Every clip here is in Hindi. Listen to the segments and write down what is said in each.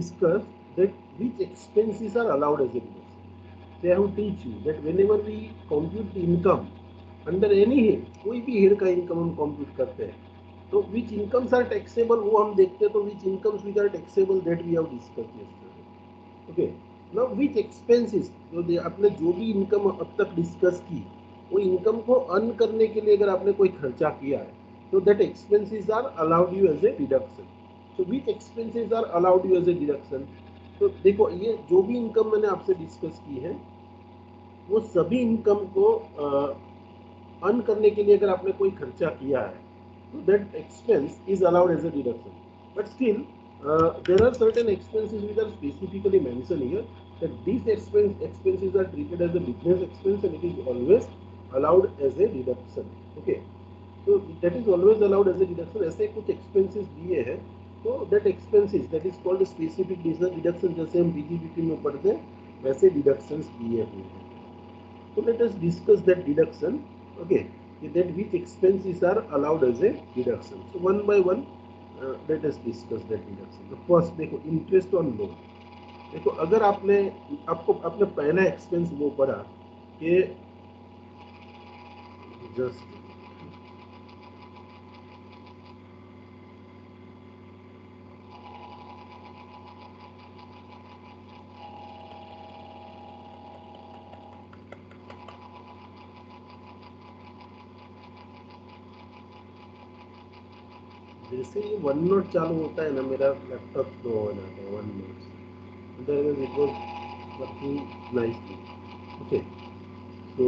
discuss that which expenses are allowed as a deduction. They have to teach you that whenever we compute the income under any head, कोई भी हेड का इनकम हम कंप्यूट करते हैं, तो which incomes are taxable वो हम देखते हैं, तो which incomes which are taxable that we have discussed yesterday. Okay. Now which expenses जो आपने जो भी इनकम अब तक डिस्कस की, वो इनकम को अर्न करने के लिए अगर आपने कोई खर्चा किया है, तो that expenses are allowed you as a deduction. So which expenses are allowed you as a deduction? तो देखो ये जो भी इनकम मैंने आपसे डिस्कस की है, वो सभी इनकम को अर्न करने के लिए अगर आपने कोई खर्चा किया है, तो that expense is allowed as a deduction. But still there are certain expenses which are specifically mentioned here, that these expenses are treated as a business expense and it is always allowed as a deduction. Okay. तो that is always allowed as a deduction. ऐसे कुछ एक्सपेंसेस दिए हैं, तो that expenses that is called specific deduction. जैसे हम बीजीबीपी में पढ़ते हैं वैसे डिडक्शंस दिए हुए हैं. तो let us discuss that deduction. Okay, that which expenses are allowed as a deduction. So one by one let us discuss that deduction. तो फर्स्ट देखो, इंटरेस्ट ऑन लोन. देखो अगर आपने पहला एक्सपेंस वो पढ़ा कि जस्ट जैसे ये वन नोट चालू होता है ना, मेरा लैपटॉप स्लो हो जाता है. One note otherwise it was working nicely. Okay, so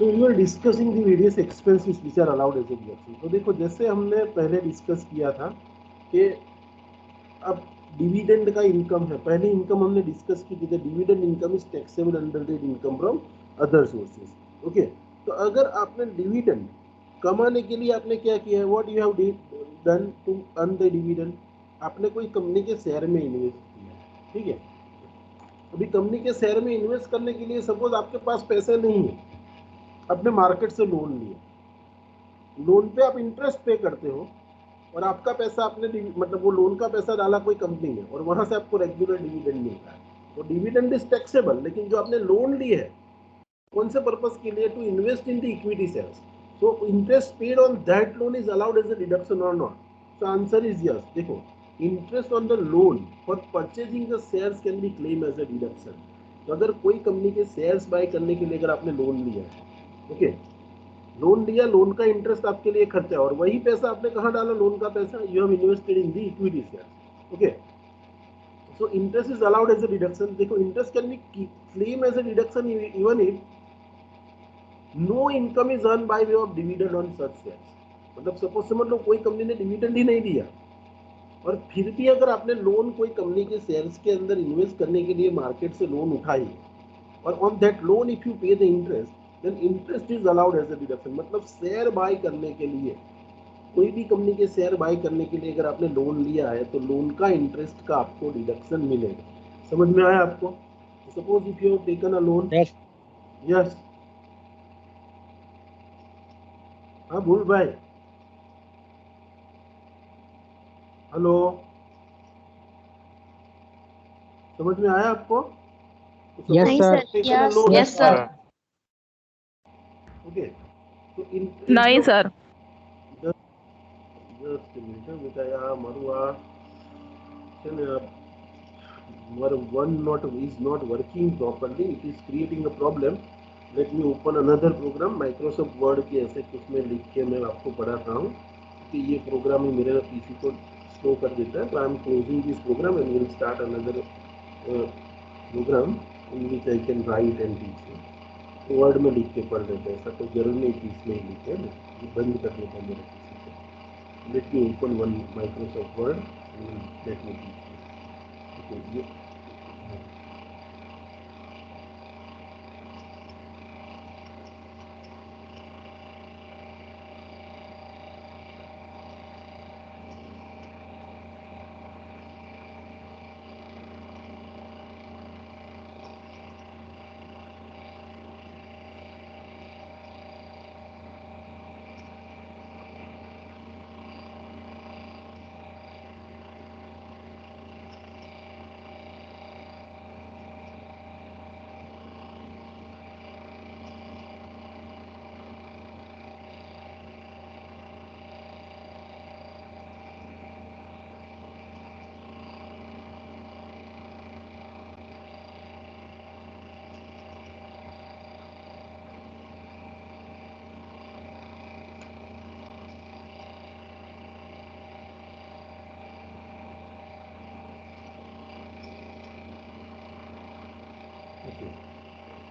तो we are discussing the various expenses which are allowed as a deduction. तो देखो जैसे हमने पहले डिस्कस किया था कि अब डिविडेंड का इनकम है, पहली इनकम हमने डिस्कस की थी, dividend income is taxable under the income from other sources. Okay, तो अगर आपने डिविडेंड कमाने के लिए आपने क्या किया है, what you have done to earn the dividend, आपने कोई कंपनी के शेयर में इन्वेस्ट किया. ठीक है, अभी कंपनी के शेयर में इन्वेस्ट करने के लिए सपोज आपके पास पैसे नहीं है, आपने मार्केट से लोन लिया, लोन पे आप इंटरेस्ट पे करते हो, और आपका पैसा आपने मतलब वो लोन का पैसा डाला कोई कंपनी में, और वहां से आपको रेगुलर डिविडेंड मिलता है. तो डिविडेंड इज टैक्सेबल, लेकिन जो आपने लोन ली है कौन से पर्पस के लिए, to invest in the equity shares, so interest paid on that loan is allowed as a deduction और not. So answer is yes. देखो, interest on the loan for purchasing the shares can be claim as a deduction. तो अगर कोई कंपनी के शेयर्स बाय करने के लिए अगर आपने लोन लिया है, ओके, लोन लिया, लोन का इंटरेस्ट आपके लिए खर्चा है, और वही पैसा आपने कहाँ डाला, लोन का पैसा you have invested in the equity share. Okay, so interest is allowed as a deduction. देखो interest can be claim as a deduction even if no income is earn by way of dividend on such shares. मतलब सपोज समझ लो कोई कंपनी ने डिविडेंड ही नहीं दिया, और फिर भी अगर आपने लोन कोई कंपनी के शेयर्स के अंदर इन्वेस्ट करने के लिए मार्केट से लोन उठाई, और on that loan if you pay the interest, then interest is allowed as a deduction. मतलब शेयर बाय करने के लिए, कोई भी कंपनी के शेयर बाय करने के लिए अगर आपने लोन लिया है, तो लोन का इंटरेस्ट का आपको डिडक्शन मिलेगा. समझ में आया आपको? Suppose if you have taken a loan. Yes. Yes, हाँ भूल भाई. हेलो, समझ में आया आपको? तो Yes, suppose sir. you have taken a loan. Yes, sir. Okay. So नहीं सर. just a minute बेटा, यहाँ मरुआ one not is not working properly. It is creating a problem. Let me open another program. Microsoft Word के ऐसे कुछ में लिख के मैं आपको पढ़ाता हूँ कि ये प्रोग्राम ही मेरे पीसी को स्लो कर देता है. तो I am closing this program and will start another program in which I can write and teach. Word में लिख के पढ़ लेते हैं, ऐसा कोई जरूर नहीं कि इसमें ही लिखे ना. ये बंद कर देता है मेरे पीसी को. Let me open one Microsoft Word and let me teach. ये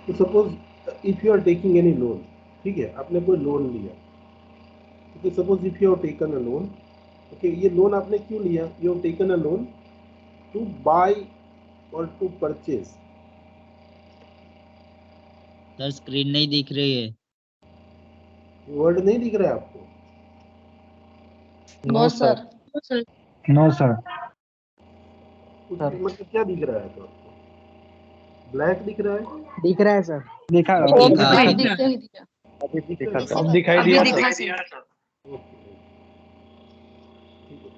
तो suppose if you are taking any loan, ठीक है, आपने कोई लोन लिया. Okay, suppose if you have taken a loan. Okay, ये लोन आपने क्यों लिया? You have taken a loan to buy और टू परचेज. सर स्क्रीन नहीं दिख रही है. वर्ड नहीं दिख रहा है आपको? No, sir. No, sir. कुछ मतलब क्या दिख रहा है? तो आपको ब्लैक दिख रहा है? दिख रहा है सर. दिखा. अभी दिखा था. अब दिखाई दिया. ओके, ठीक है.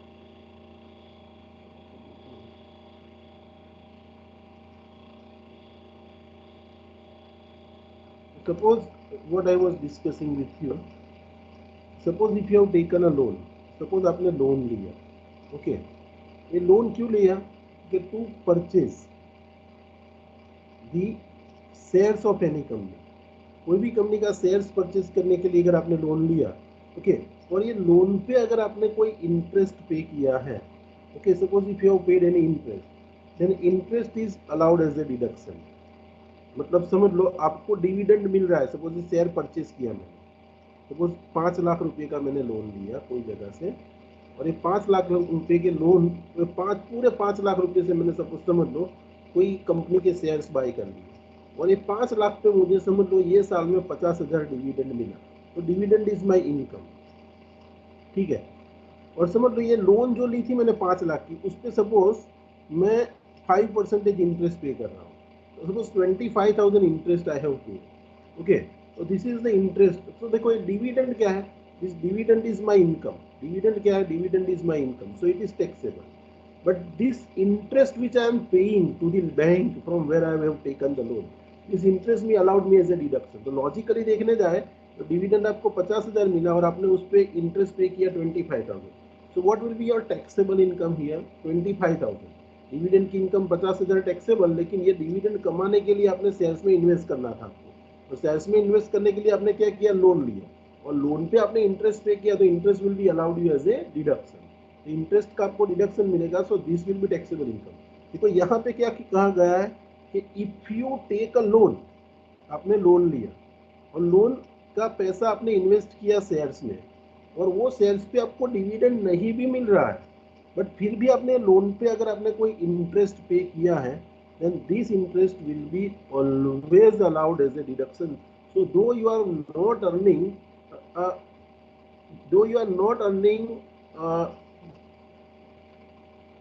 Suppose what I was discussing with you. Suppose if you have taken a loan. Suppose आपने लोन लिया. ओके, ये लोन क्यों लिया? कि to purchase the shares of any company. कोई भी कंपनी का शेयर्स परचेज करने के लिए अगर आपने लोन लिया, ओके, और ये लोन पे अगर आपने कोई इंटरेस्ट पे किया है, okay, suppose if you have paid any interest, then interest is allowed as a deduction. मतलब समझ लो आपको डिविडेंड मिल रहा है. सपोज शेयर परचेज किया मैंने, सपोज 5 लाख रुपए का मैंने लोन लिया कोई जगह से, और ये 5 लाख रुपए के लोन, पूरे 5 लाख रुपए से मैंने सपोज समझ लो कोई कंपनी के शेयर्स बाय कर लिए, और ये 5 लाख पे मुझे समझ लो ये साल में 50,000 डिविडेंड मिला. तो डिविडेंड इज माई इनकम, ठीक है. और समझ लो ये लोन जो ली थी मैंने 5 लाख की, उस पर सपोज मैं 5% इंटरेस्ट पे कर रहा हूँ. तो suppose 25,000 interest I have paid. Okay, तो दिस इज द इंटरेस्ट. तो देखो ये डिविडेंड क्या है? This dividend is my income. Dividend क्या है? Dividend is my income, so it is taxable. But this interest which I am paying to the bank from where I have taken the loan, this interest me allowed me as a deduction. तो लॉजिकली देखने जाए तो डिविडेंड आपको 50,000 मिला और आपने उस पर इंटरेस्ट पे किया 25,000. So what will be your taxable income here? 25,000. Dividend की इनकम 50,000 टैक्सेबल, लेकिन ये डिविडेंड कमाने के लिए आपने शेयर्स में इन्वेस्ट करना था आपको. तो शेयर्स में इन्वेस्ट करने के लिए आपने क्या किया? लोन लिया, और लोन पे आपने इंटरेस्ट पे किया, तो interest will be allowed you as a deduction. Interest का आपको डिडक्शन मिलेगा, so this will be taxable income. देखो यहाँ पे क्या कहा गया है कि if you take a loan, आपने लोन लिया और लोन का पैसा आपने इन्वेस्ट किया शेयर्स में, और वो शेयर्स पे आपको डिविडेंड नहीं भी मिल रहा है, बट फिर भी आपने लोन पे अगर आपने कोई इंटरेस्ट पे किया है, then this interest will be always allowed as a deduction. So though you are not earning uh,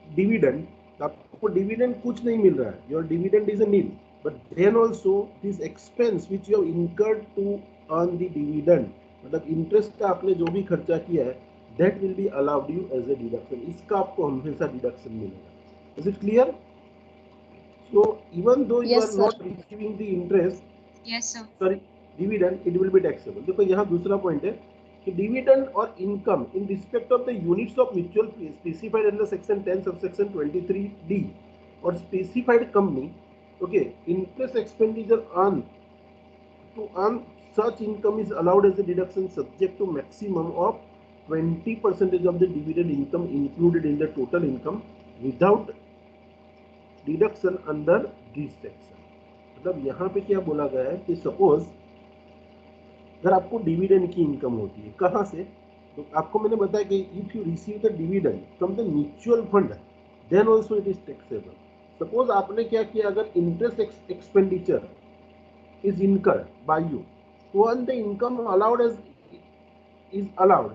dividend, आपको डिविडेंड कुछ नहीं मिल रहा है, your dividend is a nil, but then also this expense which you have incurred to earn the dividend, मतलब इंटरेस्ट का आपने जो भी खर्चा किया है, that will be allowed you as a deduction. इसका आपको हमेशा डिडक्शन मिलेगा. Is it clear? So even though you Yes, are sir. not receiving the interest, Yes, sir. sorry, dividend, it will be taxable. देखो यहाँ दूसरा पॉइंट है कि डिविडेंड और income in respect of the units of mutual specified under section 10 subsection 23D और specified company, okay, interest expenditure earn to earn such income is allowed as a deduction subject to maximum of 20% of the dividend income included in the total income without deduction under this section. मतलब यहाँ पे क्या बोला गया है कि सपोज अगर आपको डिविडेंड की इनकम होती है कहाँ से, तो आपको मैंने बताया कि if you receive the dividend from the mutual fund then also it is taxable. Suppose आपने क्या किया, अगर interest expenditure is incurred by you to earn the income allowed as is allowed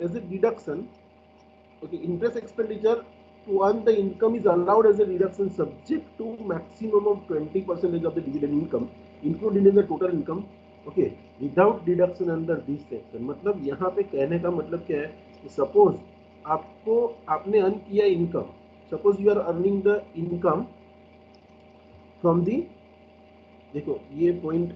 as a deduction. Okay, interest expenditure to earn the income is allowed as a deduction subject to maximum of 20% of the dividend income included in the total income. Okay, without deduction under this section. मतलब यहाँ पे कहने का मतलब क्या है कि सपोज आपने अर्न किया income, suppose you are earning the income from the, देखो ये पॉइंट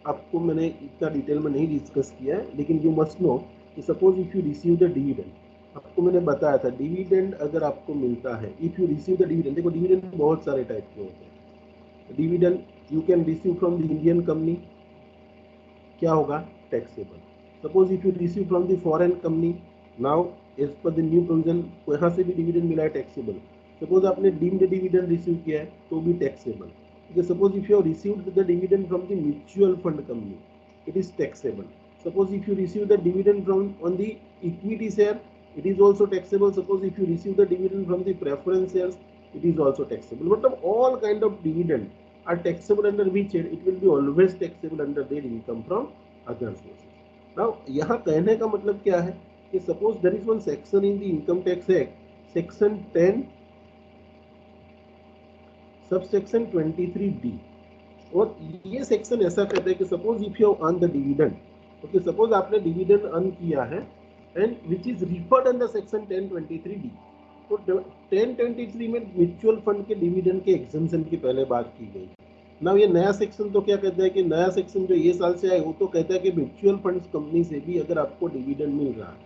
आपको मैंने इतना डिटेल में नहीं डिस्कस किया है, लेकिन यू मस्ट नो कि suppose if you receive the dividend, आपको मैंने बताया था डिविडेंड अगर आपको मिलता है, if you receive the dividend, देखो डिविडेंड बहुत सारे टाइप के होते हैं. Dividend you can receive from the Indian company, क्या होगा, taxable. Suppose if you receive from the foreign company, now as per the new provision यहाँ से भी डिविडेंड मिला है, टैक्सेबल. सपोज आपने डीम्ड डिविडेंड रिसीव किया है तो भी taxable. Okay, suppose if you have received the dividend from the mutual fund company, it is taxable. Suppose if you receive the dividend from on the equity share, it is also taxable. Suppose if you receive the dividend from the preference shares, it is also taxable. But all kind of dividend are taxable under which head? It will be always taxable under their income from other sources. Now यहाँ कहने का मतलब क्या है कि suppose there is one section in the Income Tax Act, section 10 subsection 23D, और ये सेक्शन ऐसा कहता है कि suppose if you earn the dividend, okay, suppose आपने डिविडेंड अर्न किया है and which is referred under section 1023D. तो 1023 में म्यूचुअल फंड के डिविडेंड के एग्जम्पशन की पहले बात की गई. ना ये नया सेक्शन तो क्या कहता है कि नया सेक्शन जो ये साल से आया वो तो कहता है कि म्यूचुअल फंड कंपनी से भी अगर आपको डिविडेंड मिल रहा है,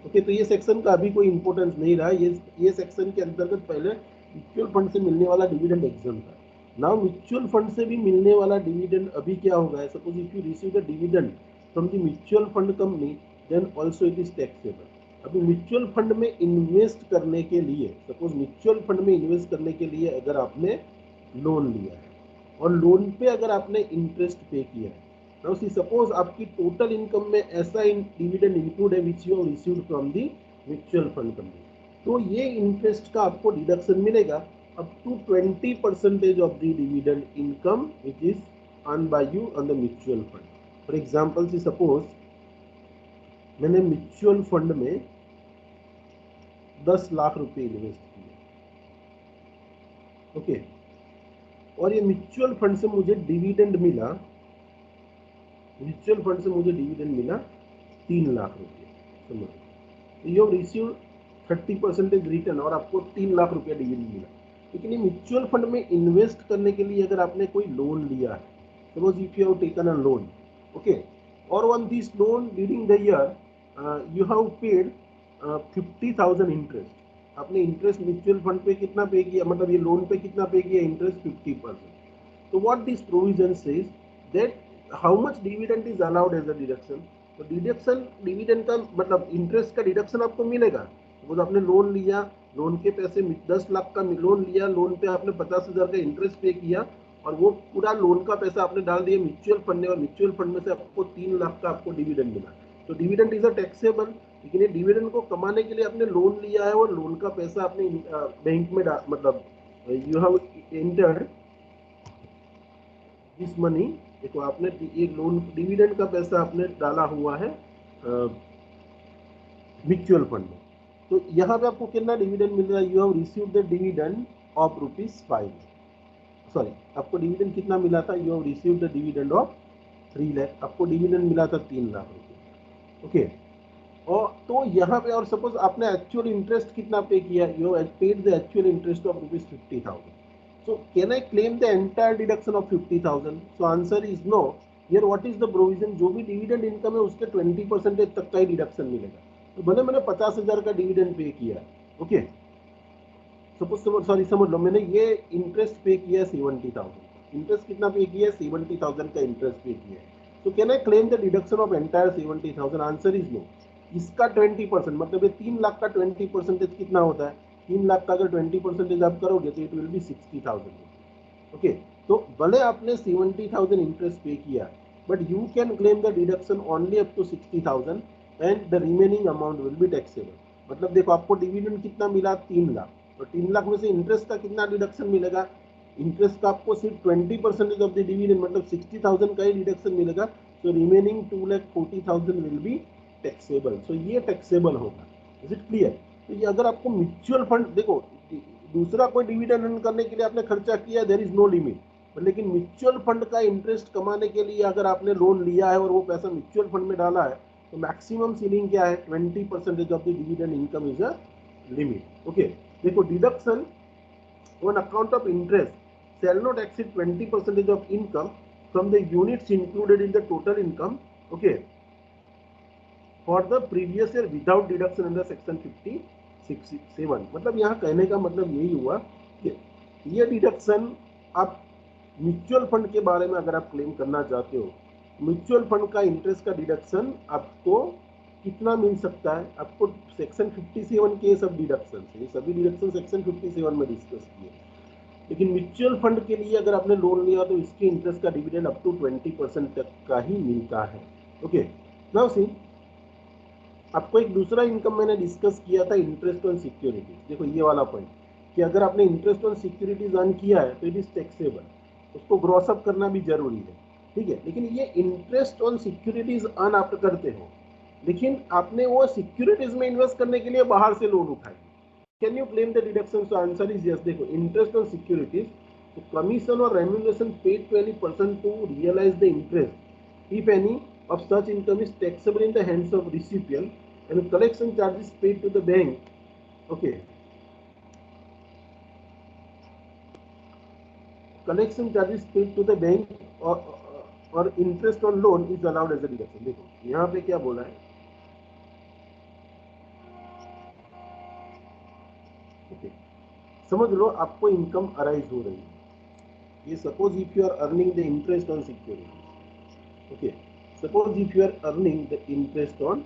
ओके, तो ये सेक्शन का अभी कोई इंपॉर्टेंस नहीं रहा. ये सेक्शन के अंतर्गत पहले म्यूचुअल फंड से मिलने वाला डिविडेंड एग्जाम था. नाउ म्यूचुअल फंड से भी मिलने वाला डिविडेंड अभी क्या होगा, suppose if you receive the dividend from the mutual fund company then also it is taxable. अभी म्यूचुअल फंड में इन्वेस्ट करने के लिए, सपोज म्यूचुअल फंड में इन्वेस्ट करने के लिए अगर आपने लोन लिया है और लोन पे अगर आपने इंटरेस्ट पे किया है, नाउ सी सपोज आपकी टोटल इनकम में ऐसा डिविडेंड इंक्लूड है which you have received from the mutual fund company, तो ये इंटरेस्ट का आपको डिडक्शन मिलेगा up to 20% of the dividend income which is earn by you on the mutual fund. For example say suppose मैंने म्यूचुअल फंड में 10 लाख रुपए इन्वेस्ट किए, ओके, और ये म्यूचुअल फंड से मुझे डिविडेंड मिला, म्यूचुअल फंड से मुझे डिविडेंड मिला 3 लाख रुपए. समझ, यू हैव रिसीव्ड 30% रिटर्न और आपको 3 लाख रुपया डिविडेंड मिला. लेकिन ये म्यूचुअल फंड में इन्वेस्ट करने के लिए अगर आपने कोई लोन लिया है, suppose if you have taken a loan, okay, और on this loan during the year you have paid 50,000 interest. आपने इंटरेस्ट म्यूचुअल फंड पे कितना पे किया, मतलब ये लोन पे कितना पे किया, इंटरेस्ट 50%. तो what this provision says that how much dividend is allowed as a deduction. तो डिडक्शन डिविडेंड का मतलब इंटरेस्ट का डिडक्शन आपको मिलेगा. सपोज आपने लोन लिया, लोन के पैसे 10 लाख का लोन लिया, लोन पे आपने 50,000 का इंटरेस्ट पे किया और वो पूरा लोन का पैसा आपने डाल दिया म्यूचुअल फंड में और म्यूचुअल फंड में से आपको 3 लाख का आपको डिविडेंड मिला. तो डिविडेंड इज अ टैक्सेबल. लेकिन ये डिविडेंड को कमाने के लिए आपने लोन लिया है और लोन का पैसा आपने बैंक में मतलब you have entered this money. देखो आपने ये लोन डिविडेंड का पैसा आपने डाला हुआ है म्यूचुअल फंड में. तो यहाँ पे आपको कितना डिविडेंड मिल रहा है, you have received the dividend of ₹5. Sorry, आपको डिविडेंड कितना मिला था, you have received the dividend of 3 lakh. आपको डिविडेंड मिला था 3 लाख रुपए, ओके. और तो यहाँ पे और सपोज आपने एक्चुअल इंटरेस्ट कितना पे किया, you have paid the actual interest of ₹50,000. So can I claim the entire deduction of 50,000? So answer is no. Here what is the provision? जो भी डिविडेंड इनकम है उसके 20% तक का ही डिडक्शन मिलेगा. तो भले मैंने 50,000 का डिविडेंड पे किया, ओके, सपोज सॉरी समझ लो मैंने ये इंटरेस्ट पे किया 70,000. इंटरेस्ट कितना पे किया है? 70,000 का इंटरेस्ट पे किया है. तो can I claim the deduction of entire 70,000? Answer is no. इसका 20% मतलब ये 3 लाख का 20% कितना होता है? 3 लाख का अगर 20% आप करोगे तो इट विल बी 60,000. ओके, तो भले आपने 70,000 इंटरेस्ट पे किया, but you can claim the deduction only up to 60,000 and the remaining amount will be taxable. मतलब देखो आपको डिविडेंड कितना मिला? 3 लाख. तो 3 लाख में से इंटरेस्ट का कितना डिडक्शन मिलेगा? इंटरेस्ट का आपको सिर्फ 20% ऑफ द डिविडेंड मतलब 60,000 का ही डिडक्शन मिलेगा. तो रिमेनिंग 2,40,000 विल बी टैक्सेबल. सो ये टैक्सेबल होगा. Is it clear? तो ये अगर आपको म्यूचुअल फंड, देखो दूसरा कोई डिविडेंड अर्न करने के लिए आपने खर्चा किया, देयर इज नो लिमिट. लेकिन म्यूचुअल फंड का इंटरेस्ट कमाने के लिए अगर आपने लोन लिया है और वो पैसा म्यूचुअल फंड में डाला है, तो मैक्सिमम सीलिंग क्या है? 20% of the dividend income is a limit. Okay, देखो deduction on account of interest shall not exceed 20% of income from the units included in the total income, okay, for the previous year without deduction under section 57. मतलब यहाँ कहने का मतलब यही हुआ कि ये डिडक्शन आप म्यूचुअल फंड के बारे में अगर आप क्लेम करना चाहते हो, म्यूचुअल फंड का इंटरेस्ट का डिडक्शन आपको कितना मिल सकता है? आपको सेक्शन 57 के सब डिडक्शन, ये सभी डिडक्शन सेक्शन 57 में डिस्कस किए. लेकिन म्यूचुअल फंड के लिए अगर आपने लोन लिया तो इसके इंटरेस्ट का डिविडेंड अप टू 20% तक का ही मिलता है. ओके, नाउ सी आपको एक दूसरा इनकम मैंने डिस्कस किया था, इंटरेस्ट ऑन सिक्योरिटीज. देखो ये वाला पॉइंट कि अगर आपने इंटरेस्ट ऑन सिक्योरिटीज अर्न किया है तो इट इज टैक्सेबल, उसको ग्रॉस अप करना भी जरूरी है, ठीक है. लेकिन ये इंटरेस्ट ऑन सिक्योरिटीज अर्न आप करते हो, लेकिन आपने वो सिक्योरिटीज में इन्वेस्ट करने के लिए बाहर से लोन उठाई, can you claim the deduction? So answer is yes. देखो इंटरेस्ट ऑन सिक्योरिटीज, तो कमीशन और remuneration paid to any person to realise the interest if any of such income is taxable in the hands of recipient and collection charges paid to the bank, okay, collection charges paid to the bank or interest on loan is allowed as a deduction. देखो यहाँ पे क्या बोला है, okay, समझ लो आपको इनकम अराइज हो रही है. ये suppose if you are earning the interest on securities, okay, suppose if you are earning the interest on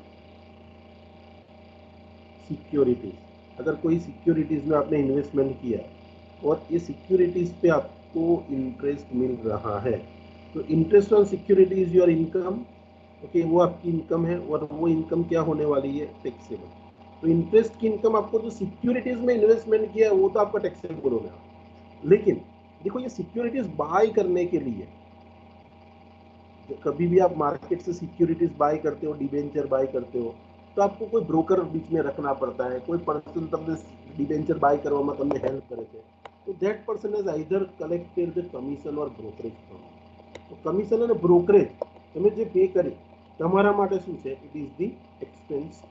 securities, अगर कोई सिक्योरिटीज में आपने इन्वेस्टमेंट किया और ये सिक्योरिटीज पे आपको इंटरेस्ट मिल रहा है, तो interest on security is your income, okay, वो आपकी इनकम है और वो इनकम क्या होने वाली है? टैक्सेबल. तो इंटरेस्ट की इनकम आपको जो सिक्योरिटीज में इन्वेस्टमेंट किया है वो तो आपका टैक्सेबल हो गया. लेकिन देखो ये सिक्योरिटीज बाय करने के लिए, कभी भी आप मार्केट से सिक्योरिटीज बाय करते हो, डिबेंचर बाय करते हो, तो आपको कोई ब्रोकर बीच में रखना पड़ता है. कोई पर्सन तमने डिबेंचर बाय કરવામાં તમને હેલ્પ કરે છે, તો that person has either collected the commission or brokerage from. તો કમિશન અને બ્રોકરેજ તમે જે પે કરી તમારા માટે શું છે? It is the expense.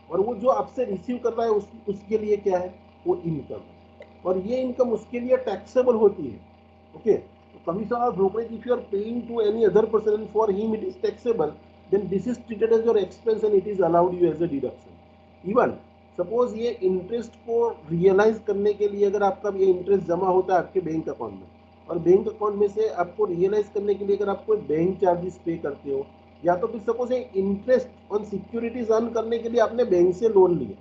और वो जो आपसे रिसीव कर रहा है उसके लिए क्या है? वो इनकम. और ये इनकम उसके लिए टैक्सेबल होती है. Okay, commission or brokerage if you are paying to any other person and for him it is taxable, then this is treated as your expense and it is allowed you as a deduction. Even suppose ये इंटरेस्ट को रियलाइज करने के लिए अगर आपका ये इंटरेस्ट जमा होता है आपके बैंक अकाउंट में, और बैंक अकाउंट में से आपको रियलाइज करने के लिए अगर आप कोई बैंक चार्जेस पे करते हो, या तो फिर suppose interest on securities earn करने के लिए आपने बैंक से लोन लिया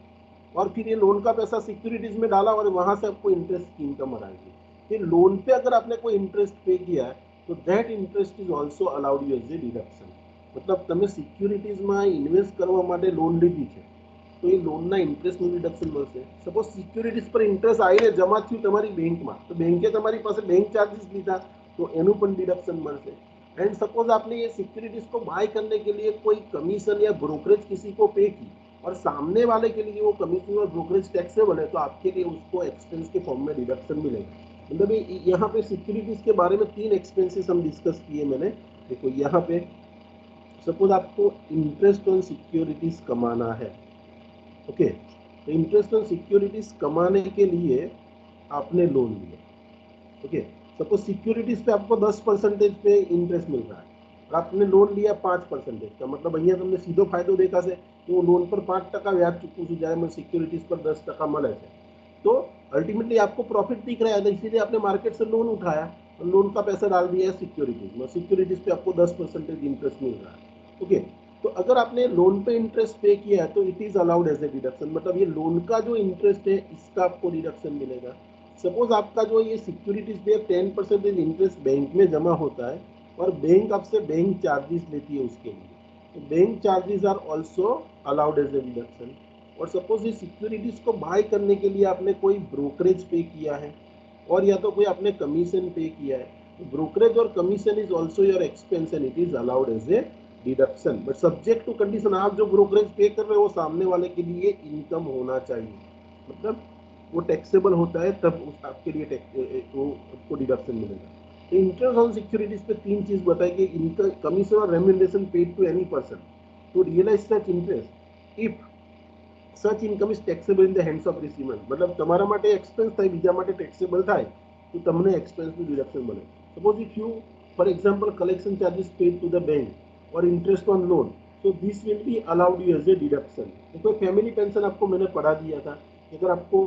और फिर ये लोन का पैसा सिक्योरिटीज में डाला और वहां से आपको इंटरेस्ट की इनकम आ रही है. लोन पे अगर आपने कोई इंटरेस्ट पे किया है तो that interest is also allowed you as a deduction. मतलब તમે સિક્યુરિટીઝમાં ઇન્વેસ્ટ કરવા માટે લોન લીધી છે તો એ લોનના ઇન્ટરેસ્ટનું ડિડક્શન મળશે. સપોઝ સિક્યુરિટીઝ પર ઇન્ટરેસ્ટ આવીને જમા થયું તમારી બેંકમાં, તો બેંકે તમારી પાસે બેંક ચાર્જીસ લીધા તો એનું પણ ડિડક્શન મળશે. एंड सपोज आपने ये सिक्योरिटीज को बाय करने के लिए कोई कमीशन या ब्रोकरेज किसी को पे की और सामने वाले के लिए वो कमीशन और ब्रोकरेज टैक्सेबल है, तो आपके लिए उसको एक्सपेंस के फॉर्म में डिडक्शन मिलेगा. मतलब यहाँ पे सिक्योरिटीज के बारे में 3 एक्सपेंसेस हम डिस्कस किए मैंने. देखो यहाँ पे सपोज आपको इंटरेस्ट ऑन सिक्योरिटीज कमाना है, ओके, तो इंटरेस्ट ऑन सिक्योरिटीज कमाने के लिए आपने लोन लिया, ओके, सपोज सिक्योरिटीज पे आपको 10% पे इंटरेस्ट मिल रहा है और आपने लोन लिया 5% का, मतलब भैया तुमने सीधो फायदो देखा से कि वो लोन पर 5% ब्याज चुकू से जाए, मैं सिक्योरिटीज पर 10% મળે છે, तो अल्टीमेटली आपको प्रॉफिट दिख रहा है, इसीलिए आपने मार्केट से लोन उठाया और लोन का पैसा डाल दिया है सिक्योरिटीज में, सिक्योरिटीज पे आपको 10% इंटरेस्ट मिल रहा है, ओके। तो अगर आपने लोन पे इंटरेस्ट पे किया है तो it is allowed as a deduction, मतलब ये लोन का जो इंटरेस्ट है इसका आपको डिडक्शन मिलेगा। सपोज आपका जो ये सिक्योरिटीज पे 10% इंटरेस्ट बैंक में जमा होता है और बैंक आपसे बैंक चार्जेस लेती है उसके लिए, तो bank charges are also allowed as a deduction. और सपोज ये सिक्योरिटीज को बाय करने के लिए आपने कोई ब्रोकरेज पे किया है और या तो कोई आपने कमीशन पे किया है, तो ब्रोकरेज और commission is also your expense and it is allowed as a deduction, but subject to condition, आप जो ब्रोकरेज पे कर रहे हो वो सामने वाले के लिए इनकम होना चाहिए, मतलब वो टैक्सेबल होता है तब उस आपके लिए वो आपको डिडक्शन मिलेगा। इंटरेस्ट ऑन सिक्योरिटीज पे 3 चीज बताई कि इनकम, कमीशन और remuneration paid to any person to realize such interest if such income is taxable in the hands of receiver, मतलब તમારા માટે એક્સપેન્સ થાય બીજા માટે ટેક્સેબલ થાય તો તમને એક્સપેન્સનું ડિડક્શન મળે। Suppose if you for example collection charges paid to the bank और इंटरेस्ट ऑन लोन, तो this will be allowed you as a deduction. देखो फैमिली पेंशन आपको मैंने पढ़ा दिया था, अगर आपको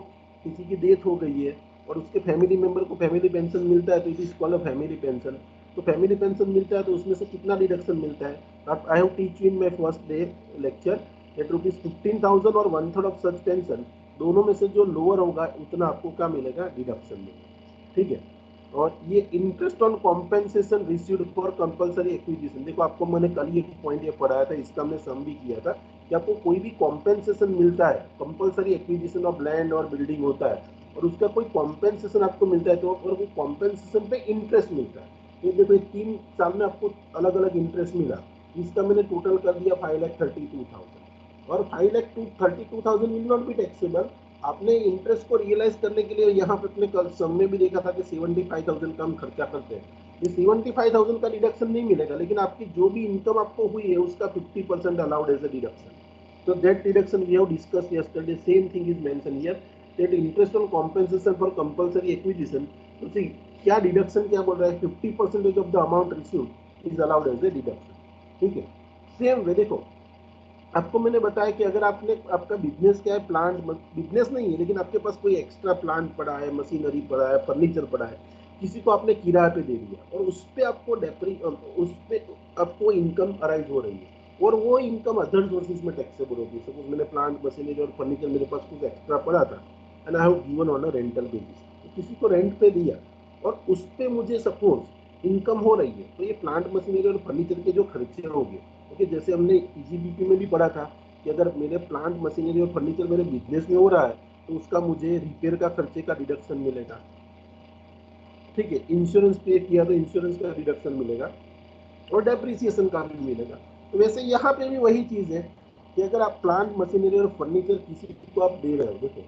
किसी की डेथ हो गई है और उसके फैमिली मेंबर को फैमिली पेंशन मिलता है तो it is called a family pension. तो फैमिली पेंशन मिलता है तो उसमें से कितना डिडक्शन मिलता है, I have teach you in my first day lecture that ₹15,000 और 1/3 ऑफ सच पेंशन, दोनों में से जो लोअर होगा उतना आपको क्या मिलेगा, डिडक्शन मिलेगा, ठीक है। और ये interest on compensation received for compulsory acquisition, देखो आपको मैंने कल ये पॉइंट ये पढ़ाया था, इसका हमने सम भी किया था कि आपको कोई भी कॉम्पेंसेशन मिलता है, कंपलसरी एक्विजिशन ऑफ लैंड और बिल्डिंग होता है और उसका कोई कॉम्पेंसेशन आपको मिलता है, तो और वो कॉम्पेंसेशन पे इंटरेस्ट मिलता है, ये देखो 3 साल में आपको अलग अलग इंटरेस्ट मिला, इसका मैंने टोटल कर दिया 5,32,000 और 5,32,000 विल नॉट बी टैक्सेबल। आपने इंटरेस्ट को रियलाइज करने के लिए यहाँ पे अपने कल सम में भी देखा था कि 75,000 का हम खर्चा करते हैं, ये 75,000 का डिडक्शन नहीं मिलेगा, लेकिन आपकी जो भी इनकम आपको हुई है उसका 50% allowed as a deduction. So that deduction we have discussed yesterday, same thing is mentioned here, that interest on compensation for compulsory acquisition, तो see क्या डिडक्शन क्या बोल रहा है, 50% of the amount received is allowed as a deduction, ठीक है। सेम वे देखो आपको मैंने बताया कि अगर आपने, आपका बिजनेस क्या है, प्लांट बिजनेस नहीं है लेकिन आपके पास कोई एक्स्ट्रा प्लांट पड़ा है, मशीनरी पड़ा है, फर्नीचर पड़ा है, किसी को आपने किराए पे दे दिया और उस पे आपको उस पे आपको इनकम अराइज हो रही है और वो इनकम अदर सोर्सेज में टैक्सेबल होगी। सपोज मैंने प्लांट मशीनरी और फर्नीचर मेरे पास कुछ एक्स्ट्रा पड़ा था and I have given on a rental basis, तो किसी को रेंट पे दिया और उस पे मुझे सपोज इनकम हो रही है, तो ये प्लांट मशीनरी और फर्नीचर के जो खर्चे हो गए, ओके, जैसे हमने पीजीबीपी में भी पढ़ा था कि अगर मेरे प्लांट मशीनरी और फर्नीचर मेरे बिजनेस में हो रहा है तो उसका मुझे रिपेयर का खर्चे का डिडक्शन मिलेगा, ठीक है। इंश्योरेंस पे किया तो इंश्योरेंस का डिडक्शन मिलेगा और डेप्रिसिएशन का भी मिलेगा। तो वैसे यहाँ पे भी वही चीज है कि अगर आप प्लांट मशीनरी और फर्नीचर किसी को आप दे रहे हो, देखो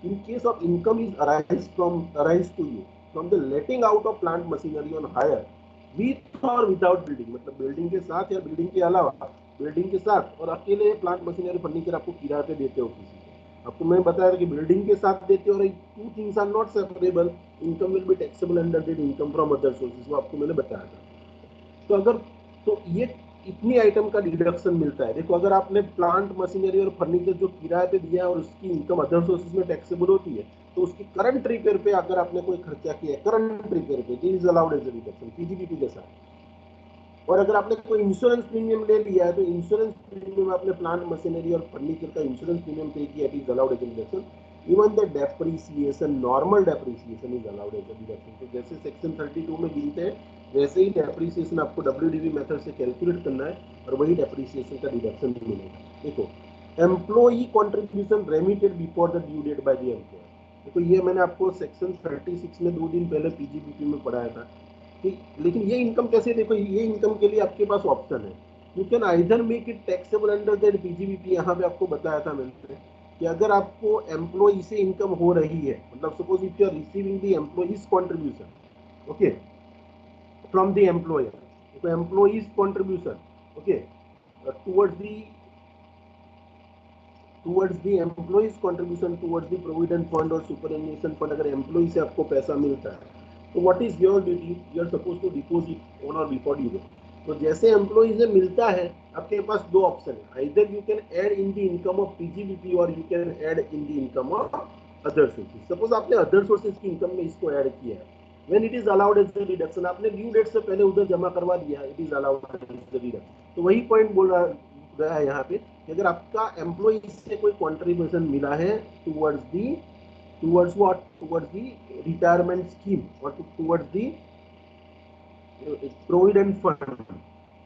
in case of income is arise to you from the letting out of plant machinery on hire with और विदाउट बिल्डिंग, मतलब बिल्डिंग के साथ या बिल्डिंग के अलावा, बिल्डिंग के साथ और अकेले प्लांट मशीनरी फर्नीचर आपको किराए पे देते हो किसी को, आपको मैं बताया कि बिल्डिंग के साथ देते हो और 2 things are not separable, income will be taxable under that income from other sources, वो आपको मैंने बताया था। तो अगर, तो ये इतनी आइटम का डिडक्शन मिलता है। देखो अगर आपने प्लांट मशीनरी और फर्नीचर जो किराए पे दिया है और उसकी इनकम अदर सोर्सेज में टैक्सेबल होती है, तो उसकी करंट रिपेयर पे अगर आपने कोई खर्चा किया है करंट रिपेयर पे, this is allowed as a deduction PGBP के साथ। और अगर आपने कोई इंश्योरेंस प्रीमियम ले लिया है तो इंश्योरेंस प्रीमियम आपने प्लांट मशीनरी और फर्नीचर का इंश्योरेंस प्रीमियम पे किया, it is allowed as a deduction. Even the depreciation, normal depreciation is allowed as a deduction. तो जैसे सेक्शन 32 में गिनते हैं वैसे ही डेप्रिसिएशन आपको WDV मेथड से कैलकुलेट करना है और वही डेप्रिसिएशन का डिडक्शन मिलेगा। देखो employee contribution remitted before the due date by the employer, देखो ये मैंने आपको सेक्शन 36 में 2 दिन पहले पीजीबीपी में पढ़ाया था। लेकिन ये इनकम कैसे, देखो ये इनकम के लिए आपके पास ऑप्शन है, you can either make it taxable under that PGBP, यहाँ पे आपको बताया था मैंने कि अगर आपको एम्प्लॉई से इनकम हो रही है, मतलब suppose if you are receiving the employees contribution, okay, from the employer, तो employees contribution, okay, towards the employees contribution towards the provident fund और सुपरएन्युएशन फंड, अगर एम्प्लॉय से आपको पैसा मिलता है तो what is your duty, you are suppose to deposit on or before due date. तो जैसे एम्प्लॉय से मिलता है आपके पास दो ऑप्शन है, either you can add in the income of PGBP or you can add in the income of other sources. Suppose आपने अदर सोर्सेज की इनकम में इसको ऐड किया है, when it is allowed as a deduction, आपने ड्यू डेट से पहले उधर जमा करवा दिया, it is allowed as a deduction. तो वही पॉइंट बोल रहा गया है यहाँ पे कि अगर आपका एम्प्लॉय से कोई कंट्रीब्यूशन मिला है towards what, towards the retirement scheme और टूवर्ड्स दी प्रोविडेंट फंड,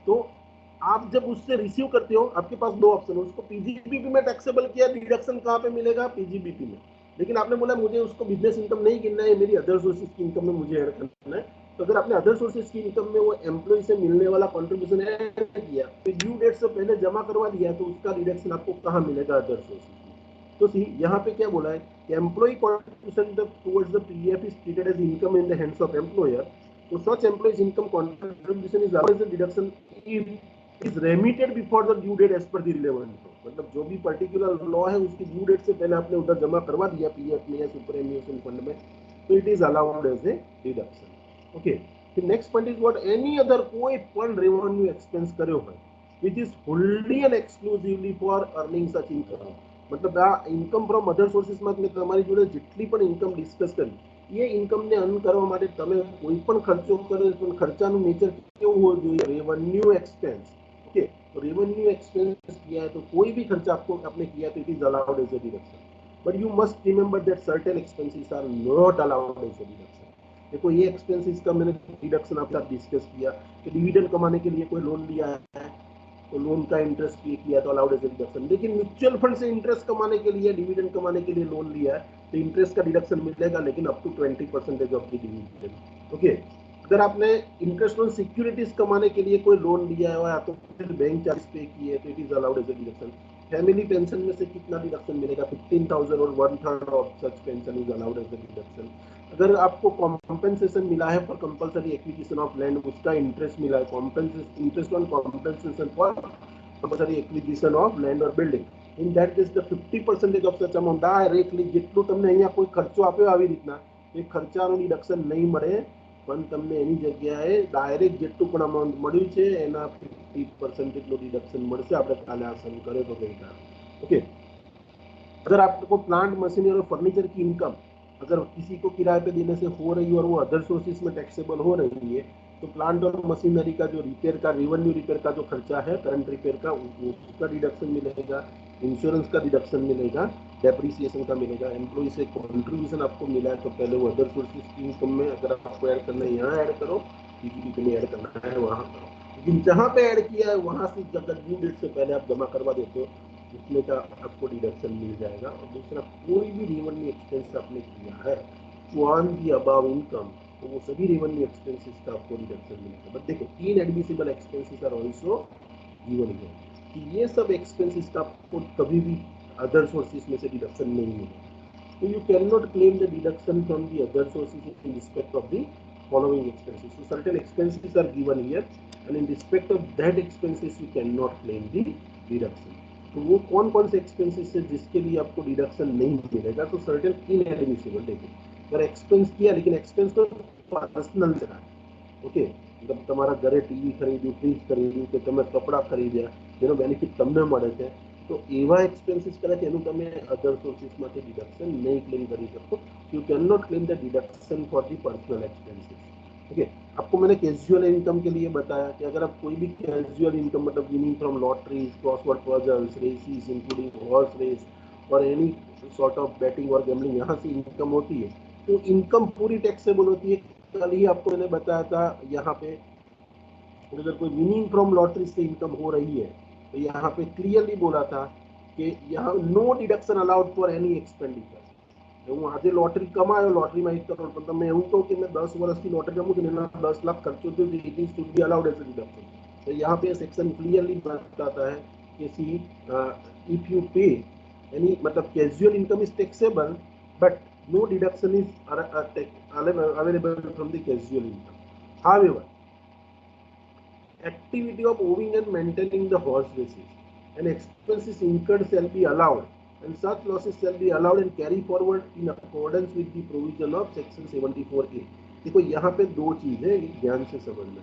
तो आप जब उससे रिसीव करते हो आपके पास दो ऑप्शन है, उसको पीजीबीपी में टैक्सेबल किया, डिडक्शन कहाँ पे मिलेगा, पीजीबीपी में। लेकिन आपने बोला मुझे उसको बिजनेस इनकम नहीं गिनना है, मेरी अदर सोर्सेज की इनकम में मुझे ऐड करना है, तो अगर आपने अदर सोर्सेज की इनकम में वो एम्प्लॉय से मिलने वाला कंट्रीब्यूशन ऐड किया, तो ड्यू डेट से पहले जमा करवा दिया, तो उसका डिडक्शन आपको कहाँ मिलेगा, अदर सोर्सेज में। तो सी यहाँ पे क्या बोला है कि employee contribution towards the PF is treated as income in the hands of employer, तो such employees income contribution is allowed as a deduction if is remitted before the due date as per the relevant law। मतलब जो भी पर्टिकुलर लॉ है उसकी ड्यू डेट से पहले आपने उधर जमा करवा दिया पीएफ में या सुपरएन्युएशन फंड में, तो it is allowed as a deduction. Okay, फिर next point is what any other, कोई पण रेवेन्यू एक्सपेंस करे हो which is wholly and exclusively for earning such income. मतलब આ ઇન્કમ ફ્રોમ અધર સોર્સિસમાં મેં તમારી જોડે જેટલી પણ ઇન્કમ ડિસ્કસ કરી, ये इनकम ने अर्न करवा માટે તમે કોઈ પણ ખર્ચો કરે, પણ ખર્ચાનું નેચર કેવું હોવું જોઈએ, રેવન્યू एक्सपेंस। ओके, तो रेवेन्यू एक्सपेंस किया है तो कोई भी खर्चा आपको आपने किया तो it is allowed as a deduction, but you must remember that certain expenses are not allowed as a deduction. देखो ये एक्सपेंसेस का मैंने डिडक्शन आपके साथ डिस्कस किया कि डिविडेंड कमाने के लिए कोई लोन लिया है तो लोन का इंटरेस्ट पे किया तो अलाउड एज ए डिडक्शन, लेकिन म्यूचुअल फंड से इंटरेस्ट कमाने के लिए, डिविडेंड कमाने के लिए लोन लिया है तो इंटरेस्ट का डिडक्शन मिलेगा, लेकिन up to 20% of the dividend. Okay, अगर आपने इंटरेस्ट ऑन सिक्योरिटीज कमाने के लिए कोई लोन लिया है या तो फिर बैंक चार्ज पे किए तो it is allowed as a deduction. Family pension में से कितना डिडक्शन मिलेगा, 15,000 और 1/3 of such pension is allowed as a deduction. अगर आपको कॉम्पेंसेशन मिला है for compulsory acquisition of land, उसका इंटरेस्ट मिला है, interest on compensation for compulsory acquisition of land और building, in that case the 50% of such amount directly જેટલું તમને અહીંયા કોઈ ખર્ચો આપ્યો આવી રીતના એ ખર્ચાનું ડિડક્શન નહીં મળે, પણ તમને એની જગ્યાએ ડાયરેક્ટ જેટલું પણ અમાઉન્ટ મળ્યું છે એના 50% જેટલું ડિડક્શન મળશે। આપણે કાલે આ સમ કર્યો તો ગઈકાલે। ઓકે, अगर आपको प्लांट मशीनरी और फर्नीचर की इनकम अगर किसी को किराए पे देने से हो रही है और वो अदर सोर्सेज में टैक्सेबल हो रही है, तो प्लांट और मशीनरी का जो रिपेयर का रेवेन्यू रिपेयर का जो खर्चा है करंट रिपेयर का, उसका डिडक्शन मिलेगा, इंश्योरेंस का डिडक्शन मिलेगा, डेप्रिसिएशन का मिलेगा। एम्प्लॉय से कॉन्ट्रीब्यूशन आपको मिला है तो पहले वो अदर सोर्सेज की इनकम में अगर आपको ऐड करना है यहाँ ऐड करो, पीजीबीपी में ऐड करना है वहाँ करो, लेकिन जहाँ पे ऐड किया है वहाँ से जब ड्यू डेट से पहले आप जमा करवा देते हो उसमें का आपको डिडक्शन मिल जाएगा। और दूसरा, कोई भी रेवेन्यू एक्सपेंस आपने किया है ऑन दी अबव इनकम तो वो सभी रेवेन्यू एक्सपेंसेस का आपको डिडक्शन मिलेगा। बट देखो inadmissible expenses are also given here कि ये सब एक्सपेंसेस का आपको कभी भी अदर सोर्सेज में से डिडक्शन नहीं मिलेगा। तो you cannot claim the deduction from the other sources in respect of the following expenses. So certain expenses are given here and in respect of that expenses you cannot claim the deduction. तो वो कौन कौन से एक्सपेंसेस है जिसके लिए आपको डिडक्शन नहीं मिलेगा, तो सर्टेन इनएडमिसिबल। देखिए अगर एक्सपेंस किया लेकिन एक्सपेंस तो पर्सनल से है, ओके, मतलब તમારા ઘરે ટીવી ખરીદ્યું, ફ્રીજ ખરીદ્યું કે તમે કપડાં ખરીદ્યા જેનો બેનિફિટ તમને મળે છે, तो એવા એક્સપેન્સીસ કદાચ એનું તમે અધર સોર્સિસમાંથી ડિડક્શન નહીં ક્લેમ કરી શકો। You can not claim the deduction for the personal expenses. Okay, आपको मैंने कैजुअल इनकम के लिए बताया कि अगर आप कोई भी कैजुअल इनकम मतलब winning from lotteries, crossword puzzles, races including horse race और एनी सॉर्ट ऑफ बैटिंग और गैम्बलिंग, यहाँ से इनकम होती है तो इनकम पूरी टैक्सेबल होती है। कल ही आपको मैंने बताया था यहाँ पे अगर कोई विनिंग फ्रॉम लॉटरी से इनकम हो रही है तो यहाँ पे क्लियरली बोला था कि यहाँ no deduction allowed for any expenditure. હું આજે લોટરી કમાયો, લોટરીમાં 1 કરોડ, પણ તમે એવું કહો કે મેં 10 વર્ષથી લોટરી રમું છું એના 10 લાખ ખર્ચો થયો તો it is should be allowed as deduction. तो यहाँ पे सेक्शन क्लियरली बताता है कि see if you pay any मतलब casual income is taxable but no deduction is available from the casual income. However activity of owning and maintaining the horse races, and expenses incurred shall be allowed, and such losses shall be allowed and carry forward in accordance with the provision of section 74A। देखो यहाँ पे दो चीज है, ध्यान से समझना।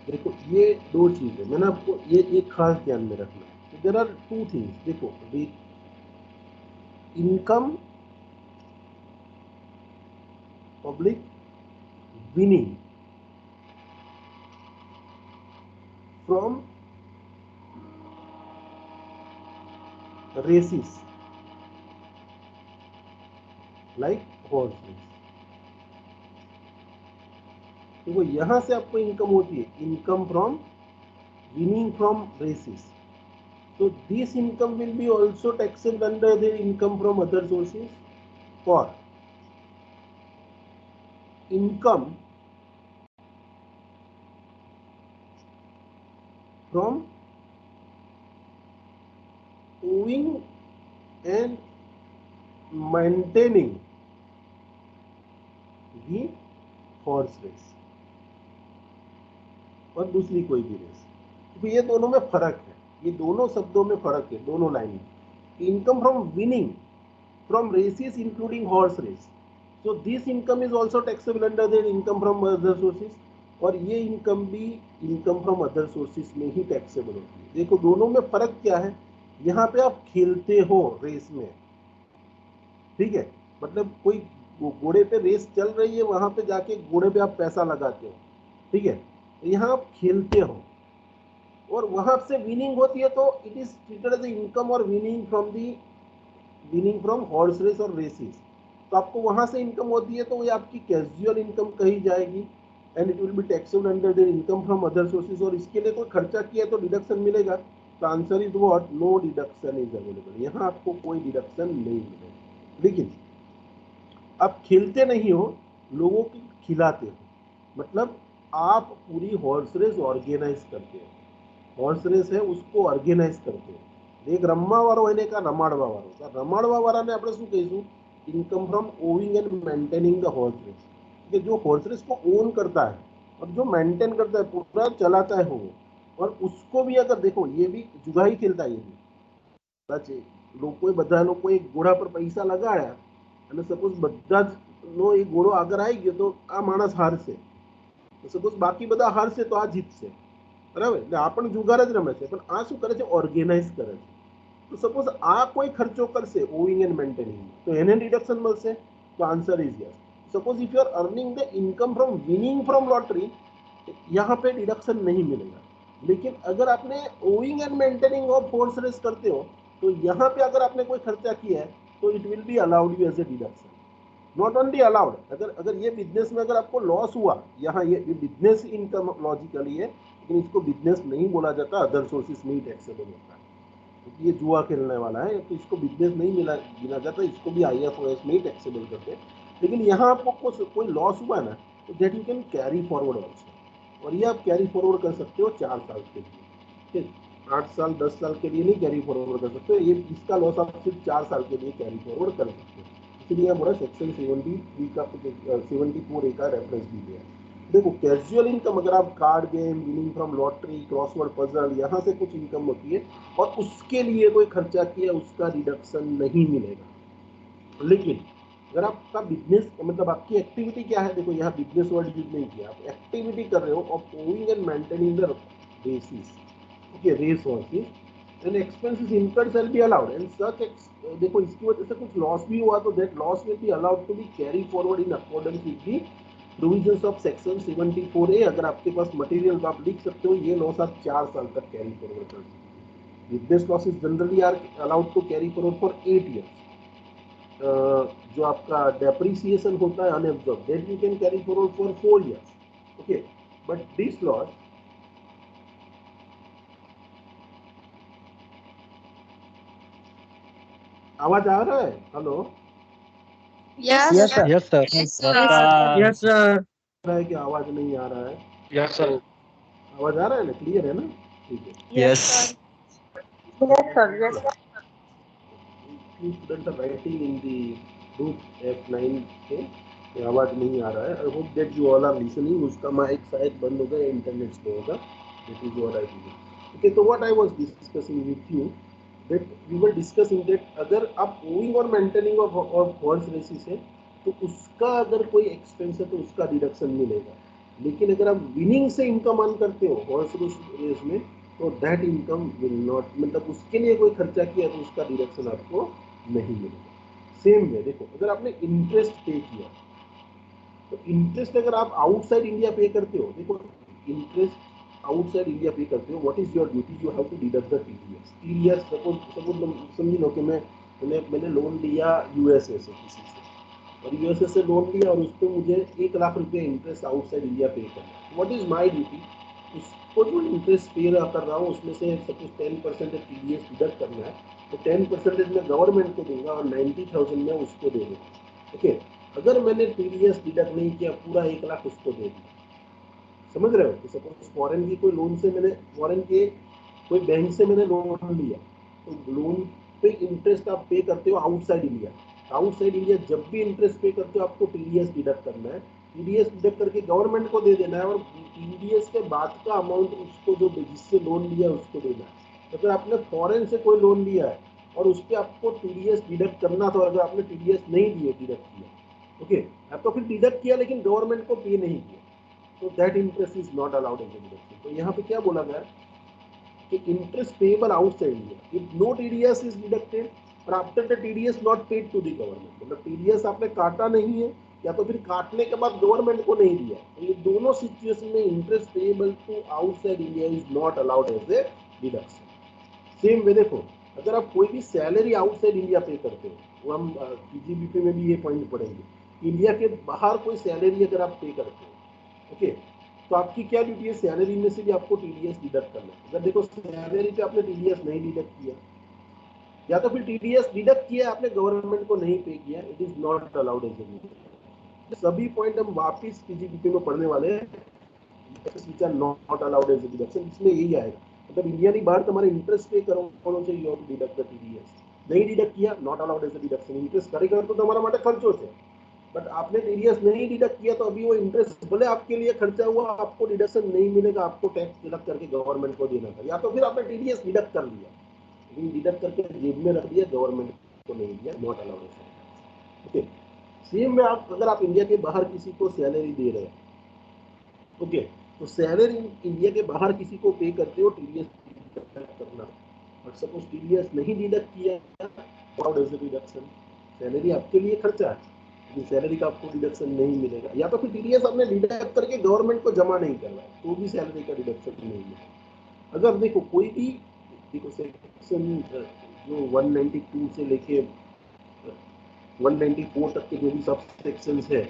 देखो ये दो चीज है, मैंने आपको ये एक खास ध्यान में रखना है। देयर आर टू थिंग्स, देखो income public winning from races like horse race. देखो यहां से आपको इनकम होती है, income from winning from races, so this income will be also taxable under the income from other sources, or income from owing and maintaining the horse race, और दूसरी कोई भी रेस। तो ये दोनों में फर्क है, ये दोनों शब्दों में फर्क है, दोनों लाइन में। Income from winning from races including horse race, so this income is also taxable under the income from other sources, और ये इनकम भी इनकम फ्रॉम अदर सोर्सेस में ही टैक्सेबल होती है। देखो दोनों में फर्क क्या है, यहाँ पे आप खेलते हो रेस में, ठीक है, मतलब कोई घोड़े पे रेस चल रही है, वहां पे जाके घोड़े पे आप पैसा लगाते हो, ठीक है, यहाँ आप खेलते हो और वहां से विनिंग होती है, तो it is treated as income और विनिंग फ्रॉम हॉर्स रेस और रेसेस। तो आपको वहां से इनकम होती है, तो ये आपकी कैजुअल इनकम कही जाएगी, and it will be taxable under the income from other sources. और इसके लिए कोई खर्चा किया तो डिडक्शन मिलेगा, तो answer is what, no deduction is available. यहाँ आपको कोई डिडक्शन नहीं मिलेगा। लेकिन आप खेलते नहीं हो, लोगों को खिलाते हो, मतलब आप पूरी हॉर्स रेस ऑर्गेनाइज करते हो, हॉर्स रेस है उसको ऑर्गेनाइज करते हो। એક રમવાવાળો હોય ને એક રમાડવાવાળો, રમાડવાવાળાને આપણે શું કહીશું, income from owning and maintaining the horse race, कि जो हॉर्स रेस को ओन करता है और जो मेंटेन करता है, पूरा चलाता है वो, और उसको भी अगर देखो, ये भी जुआ ही खेलता है, ये भी સાચે લોકોએ બધા લોકોએ ઘોડા પર પૈસા લગાડ્યા અને સપોઝ બધા જ નો એ ઘોડો આગળ આવી ગયો તો આ માણસ હારશે, સપોઝ બાકી બધા હારશે તો આ જીતશે, બરાબર? એટલે આ પણ જુગાર જ રમે છે, પણ આ શું કરે છે, ઓર્ગેનાઇઝ કરે છે। તો સપોઝ આ કોઈ ખર્ચો કરશે ઓવિંગ એન્ડ મેન્ટેનિંગ, તો એને ડિડક્શન મળશે, તો answer is yes. Suppose if you are earning the income from winning from lottery, यहाँ पे डिडक्शन नहीं मिलेगा। लेकिन अगर आपने owning and maintaining of horse race करते हो, तो यहाँ पे अगर आपने कोई खर्चा किया है, तो it will be allowed you as a deduction. Not only allowed, अगर ये बिजनेस में अगर आपको लॉस हुआ, यहाँ ये बिजनेस इनकम लॉजिकली है, लेकिन इसको बिजनेस नहीं बोला जाता, अदर सोर्सेस में ही टैक्सेबल होता है, क्योंकि ये जुआ खेलने वाला है, तो इसको बिजनेस नहीं गिना जाता, इसको भी IFOS में ही टैक्सेबल करते हैं। लेकिन यहाँ आपको कोई लॉस हुआ ना, तो that you can carry forward also, और ये आप कैरी फॉरवर्ड कर सकते हो 4 साल के लिए, ठीक, 8 साल 10 साल के लिए नहीं कैरी फॉरवर्ड कर सकते, ये इसका लॉस आप सिर्फ 4 साल के लिए कैरी फॉरवर्ड कर सकते हो। इसलिए बोला सेक्शन 73 का 74A का रेफरेंस भी दिया है। देखो कैजुअल इनकम, अगर आप card game, winning from lottery, crossword puzzle, यहाँ से कुछ इनकम होती है और उसके लिए कोई खर्चा किया, उसका डिडक्शन नहीं मिलेगा। लेकिन अगर आपका बिजनेस, मतलब आपकी एक्टिविटी क्या है, देखो यहाँ बिजनेस वर्ड यूज नहीं किया, आप एक्टिविटी कर रहे हो of owning and maintaining the races, okay, race horses, and expenses incurred shall be allowed, and such देखो इसकी वजह से कुछ लॉस भी हुआ, तो that loss will be allowed to be carry forward in accordance with the provisions of section 74A। अगर आपके पास मटेरियल तो आप लिख सकते हो, ये लॉस आप 4 साल तक कैरी फॉरवर्ड कर सकते हो। Business losses generally are allowed to carry forward for 8 years. जो आपका डेप्रिसिएशन होता है unabsorb, that you can carry forward for 4 years, okay. but this loss आवाज आ रहा है? Hello, Yes, sir. Yes, sir. Yes, sir. Yes, sir. रहा है कि आवाज नहीं आ रहा है? Yes, sir. आवाज आ रहा है ना? क्लियर है ना? ठीक है। Yes. Yes, sir. Yes, sir. few students are writing in the group F9 के ये आवाज नहीं आ रहा है। I hope that you all are listening. उसका माइक शायद बंद हो गया, इंटरनेट स्लो होगा। That is what I think. Okay, तो what I was discussing with you that we were discussing that अगर आप ओइंग और मेंटेनिंग ऑफ हॉर्स रेसिस है तो उसका अगर कोई एक्सपेंस है तो उसका डिडक्शन मिलेगा। लेकिन अगर आप विनिंग से इनकम अर्न करते हो हॉर्स रेस में तो दैट इनकम विल नॉट, मतलब उसके लिए कोई खर्चा किया तो उसका डिडक्शन आपको नहीं मिलेगा। सेम वे देखो, अगर आपने इंटरेस्ट पे किया तो इंटरेस्ट अगर आप आउटसाइड इंडिया पे करते हो, देखो इंटरेस्ट आउटसाइड इंडिया पे करते हो, what is your duty? You have to deduct the TDS. TDS suppose समझ लो कि मैंने लोन लिया यूएसए से किसी से, और यूएसए से लोन लिया और उस पर मुझे 1 लाख रुपये इंटरेस्ट आउटसाइड इंडिया पे करना। What is my duty? उसको जो इंटरेस्ट पे कर रहा हूँ उसमें से सपोज 10% टीडीएस डिडक्ट करना है तो 10% मैं गवर्नमेंट को दूंगा और 90,000 मैं उसको दे दूंगा। ओके, अगर मैंने टीडीएस डिडक्ट नहीं किया, पूरा 1 लाख उसको दे दिया, समझ रहे हो? तो सपोज फॉरेन की कोई लोन से मैंने, फॉरेन के कोई बैंक से मैंने लोन लिया तो लोन पे इंटरेस्ट आप पे करते हो आउटसाइड इंडिया। आउटसाइड इंडिया जब भी इंटरेस्ट पे करते हो आपको टीडीएस डिडक्ट करना है। टीडीएस डिडक्ट करके गवर्नमेंट को दे देना है और टीडीएस के बाद का अमाउंट उसको जो जिससे लोन लिया उसको देना है। तो अगर आपने फॉरेन से कोई लोन लिया है और उस पर आपको टीडीएस डिडक्ट करना था, अगर आपने टीडीएस नहीं दिए डिडक्ट किया, ओके, आप तो फिर डिडक्ट किया लेकिन गवर्नमेंट को पे नहीं किया, तो that interest is not allowed as a deduction. तो यहाँ पे क्या बोला गया कि interest payable outside India if no TDS is deducted or after the TDS not paid to the government, मतलब टीडीएस आपने काटा नहीं है या तो फिर काटने के बाद गवर्नमेंट को नहीं दिया, तो ये दोनों सिचुएशन में interest payable to outside India is not allowed as a deduction. Same way देखो, अगर आप कोई भी सैलरी आउटसाइड इंडिया पे करते हो, वो हम पीजीबीपी में भी ये पॉइंट पढ़ेंगे, इंडिया के बाहर कोई सैलरी अगर आप पे करते हो, ओके, तो आपकी क्या ड्यूटी है? सैलरी में से भी आपको टीडीएस डिडक्ट करना है। अगर देखो सैलरी पे आपने टीडीएस नहीं डिडक्ट किया या तो फिर टीडीएस डिडक्ट किया आपने गवर्नमेंट को नहीं पे किया, it is not allowed as a. सभी पॉइंट हम वापस पीजीबीपी में पढ़ने वाले हैं, which are not allowed as a deduction. इसमें यही आएगा, मतलब इंडिया की बाहर तुम्हारे इंटरेस्ट पे करो से you have to deduct the TDS. नहीं डिडक्ट किया, not allowed as a deduction. Interest करेगा तो तुम्हारा माटे खर्चो है, बट आपने टीडीएस नहीं डिडक्ट किया तो अभी वो इंटरेस्ट भले आपके लिए खर्चा हुआ, आपको डिडक्शन नहीं मिलेगा, आपको टैक्स डिडक्ट करके गवर्नमेंट को देना था। या तो फिर आपने टीडीएस डिडक्ट कर लिया लेकिन डिडक्ट करके जेब में रख दिया, गवर्नमेंट को नहीं दिया, नॉट अलाउड। ओके, सेम में आप अगर आप इंडिया के बाहर किसी को सैलरी दे रहे हैं, ओके, तो सैलरी इंडिया के बाहर किसी को पे करते हो टीडीएस डिडक्ट करना, और सपोज टीडीएस नहीं डिडक्ट किया, allowed as a deduction. Salary आपके लिए खर्चा है लेकिन सैलरी का आपको डिडक्शन नहीं मिलेगा, या तो फिर टीडीएस आपने डिडक्ट करके गवर्नमेंट को जमा नहीं करना है तो भी सैलरी का डिडक्शन नहीं मिलेगा। अगर देखो कोई भी, देखो सेक्शन जो 192 से लेके 194 तक के जो भी सब सेक्शन है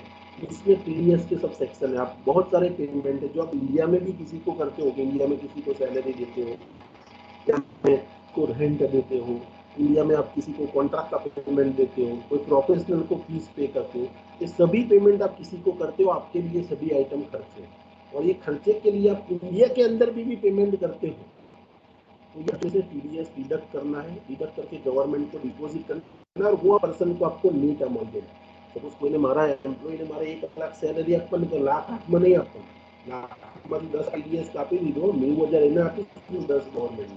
उसमें टीडीएस के सब सेक्शन है। आप बहुत सारे पेमेंट है जो आप इंडिया में भी किसी को करते हो, इंडिया में किसी को सैलरी देते हो, इंडिया में को रेंट देते हो, इंडिया में आप किसी को कॉन्ट्रैक्ट का पेमेंट देते हो, कोई प्रोफेशनल को फीस पे करते हो, ये सभी पेमेंट आप किसी को करते हो, आपके लिए सभी आइटम खर्चे हैं। और ये खर्चे के लिए आप इंडिया के अंदर भी पेमेंट करते हो तो ये जैसे टीडीएस डिडक्ट करना है, डिडक्ट करके गवर्नमेंट को डिपॉजिट करना है और वो पर्सन को आपको नीट अमाउंट देना है। सपोज कोई ने मारा है, एम्प्लॉय ने मारा 1 लाख सैलरी आपको तो लाख में नहीं आपको लाख 10 टीडीएस कापी दी दो न्यू वजह रहना आपकी 10 गवर्नमेंट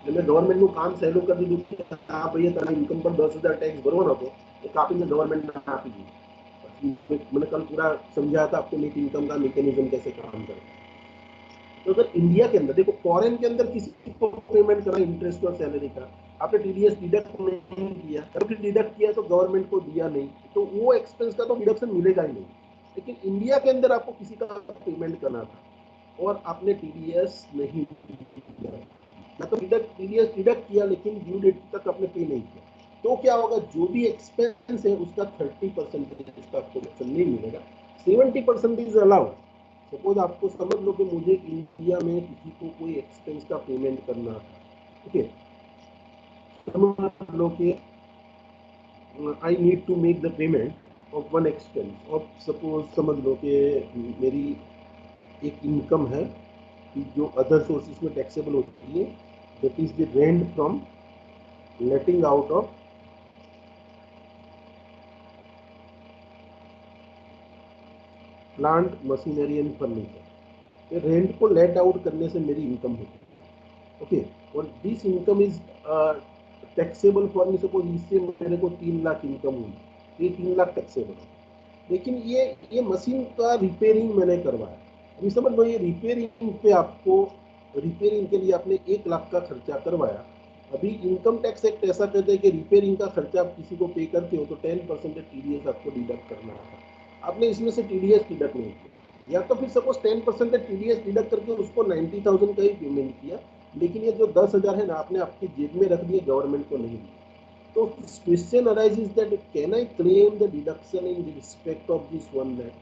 में गवर्नमेंट को काम सહેલું કરી દીધું કે આ ભાઈએ તમે ઇન્કમ પર 10,000 ટેક્સ ભરવાનો હતો એ કાપીને ગવર્नमेंट ने આપી દીધું। मैंने कल पूरा समझाया था आपको नीट इनकम का मैकेनिज्म कैसे काम करे। तो अगर इंडिया के अंदर देखो, फॉरेन के अंदर किसी को पेमेंट करना इंटरेस्ट और सैलरी का, आपने टीडीएस डिडक्ट नहीं किया, फिर डिडक्ट किया तो गवर्नमेंट को दिया नहीं, तो वो एक्सपेंस का तो डिडक्शन मिलेगा ही नहीं। लेकिन इंडिया के अंदर आपको किसी का पेमेंट करना था और आपने टीडीएस नहीं किया, या तो टीडीएस डिडक्ट किया लेकिन ड्यू डेट तक आपने पे नहीं किया, तो क्या होगा? जो भी एक्सपेंस है उसका 30% इसका आपको डिडक्शन नहीं मिलेगा, 70% इज अलाउड। सपोज आपको समझ लो कि मुझे इंडिया में किसी को कोई एक्सपेंस का पेमेंट करना है, ओके, समझ लो कि I need to make the payment of one expense of, suppose समझ लो कि मेरी एक इनकम है जो अदर सोर्सेज में टैक्सेबल होती है, that is the rent from letting out of plant machinery and furniture. Rent को लेट आउट करने से मेरी इनकम होती है, ओके, और this income is taxable for me. Suppose इससे मेरे को 3 लाख इनकम हुई, ये 3 लाख टैक्सेबल है। लेकिन ये मशीन का रिपेयरिंग मैंने करवाया, अभी समझ लो ये रिपेयरिंग पे आपको, रिपेयरिंग के लिए आपने 1 लाख का खर्चा करवाया। अभी इनकम टैक्स एक्ट ऐसा कहते हैं कि रिपेयरिंग का खर्चा आप किसी को पे करते हो तो 10% TDS आपको डिडक्ट करना है। आपने इसमें से TDS डिडक्ट नहीं किया, या तो फिर सपोज 10% TDS डिडक्ट करके उसको 90,000 का ही पेमेंट किया, लेकिन ये जो 10,000 है ना आपने आपकी जेब में रख दिए, गवर्नमेंट को नहीं दिया। तो question arises that can I claim the deduction in respect of this 1 lakh?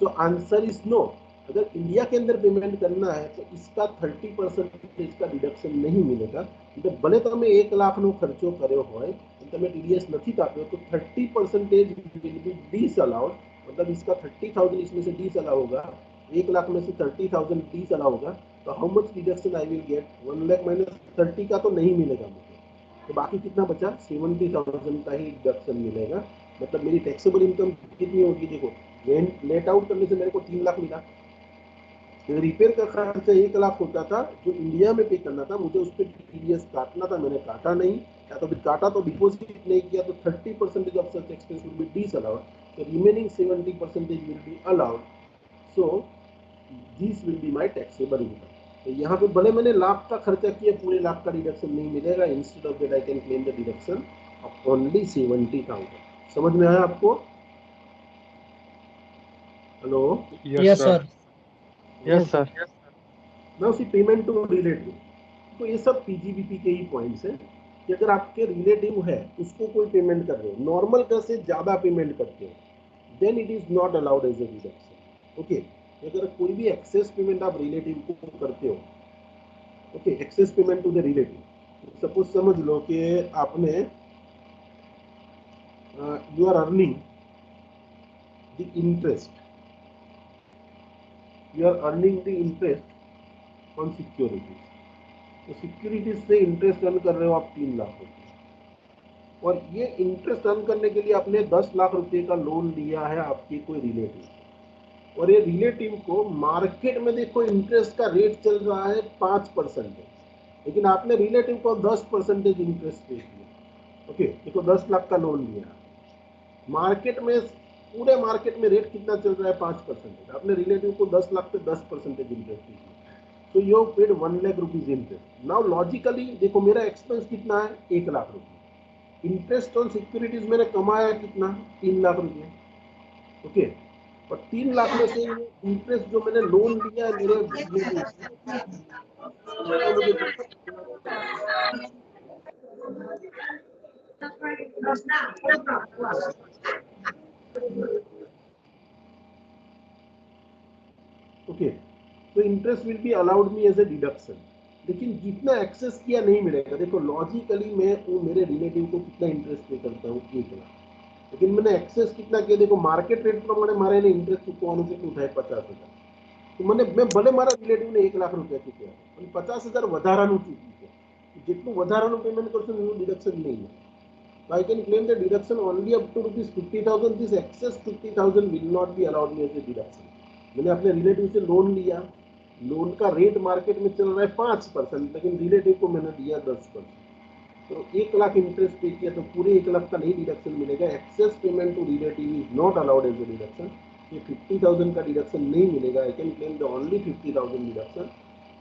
So answer is no। अगर इंडिया के अंदर पेमेंट करना है तो इसका 30% का डिडक्शन नहीं मिलेगा। तो भले તમે 1 લાખનો ખર્ચો કર્યો હોય અને તમે TDS નથી કાપ્યો तो 30% will be disallowed, मतलब इसका 30,000 इसमें से डिसअलाउ होगा, 1 लाख में से 30,000 डिसअलाउ होगा, तो how much deduction I will get? 1 lakh minus 30 का तो नहीं मिलेगा मुझे, तो बाकी कितना बचा? 70,000 का ही डिडक्शन मिलेगा। मतलब मेरी टैक्सेबल इनकम कितनी होगी? देखो, रेंट लेट आउट करने से मेरे को 3 लाख मिला, रिपेयर का खर्चा 1 लाख होता था जो इंडिया में पे करना था, मुझे उस पर TDS काटना था, मैंने काटा नहीं, या तो फिर काटा तो डिपोजिट नहीं किया, तो 30% of such expense will be disallowed, तो remaining 70% will be allowed. So this will be my taxable income. तो यहाँ पे भले मैंने लाख का खर्चा किया, पूरे लाख का डिडक्शन नहीं मिलेगा, instead of that I can claim the deduction of only 70,000। समझ में आया आपको? Hello? Yes, sir. Yes, sir. ना उसी पेमेंट टू रिलेटिव, तो ये सब PGBP के ही पॉइंट्स हैं कि अगर आपके रिलेटिव है उसको कोई पेमेंट कर रहे हो, नॉर्मल का से ज़्यादा पेमेंट करते हो, then it is not allowed as a deduction, okay. अगर कोई भी एक्सेस पेमेंट आप रिलेटिव को करते हो, okay, excess payment to the relative, suppose समझ लो कि आपने you are earning the interest, you are earning the interest on securities, तो सिक्योरिटीज से इंटरेस्ट अर्न कर रहे हो आप 3 लाख रुपये, और ये इंटरेस्ट अर्न करने के लिए आपने 10 लाख रुपए का लोन लिया है आपके कोई रिलेटिव, और ये रिलेटिव को मार्केट में देखो इंटरेस्ट का रेट चल रहा है 5%, लेकिन आपने रिलेटिव को 10% इंटरेस्ट पे किया, ओके, देखो 10 लाख का लोन लिया, मार्केट में पूरे मार्केट में रेट कितना चल रहा है? 5%। आपने रिलेटिव को 10 लाख पे 10% इंटरेस्ट दिया, तो you paid 1 lakh rupees interest. Now logically देखो मेरा एक्सपेंस कितना है? 1 लाख रुपये, इंटरेस्ट ऑन सिक्योरिटीज मैंने कमाया कितना? 3 लाख रुपये, ओके, और 3 लाख में से इंटरेस्ट जो मैंने लोन लिया है मेरे रिलेटिव मुझे ओके, तो interest will be allowed me as a deduction, लेकिन जितना एक्सेस किया नहीं मिलेगा। देखो लॉजिकली मैं वो मेरे रिलेटिव को कितना इंटरेस्ट पे करता हूँ? 1 लाख, लेकिन मैंने एक्सेस कितना किया? देखो मार्केट रेट प्रमाणे मारे ने इंटरेस्ट चुकवानु કેટલું થાય? 50,000, तो मैंने मैं भले मारा रिलेटिव ने 1 लाख रुपया चूक्या પણ 50,000 વધારાનું ચૂક્યું છે, જેટલું વધારાનું પેમેન્ટ કરશો એનું ડિડક્શન નહીં મળે, so I can claim the deduction only up to rupees 50,000. This excess 50,000 will not be allowed me as a deduction। मैंने अपने रिलेटिव से लोन लिया, लोन का रेट मार्केट में चल रहा है 5%, लेकिन रिलेटिव को मैंने दिया 10%, तो 1 लाख इंटरेस्ट पे किया, तो पूरे 1 लाख का नहीं डिडक्शन मिलेगा। Excess payment to relative is not allowed as a deduction, ये 50,000 का डिडक्शन नहीं मिलेगा। I can claim the only 50,000 deduction,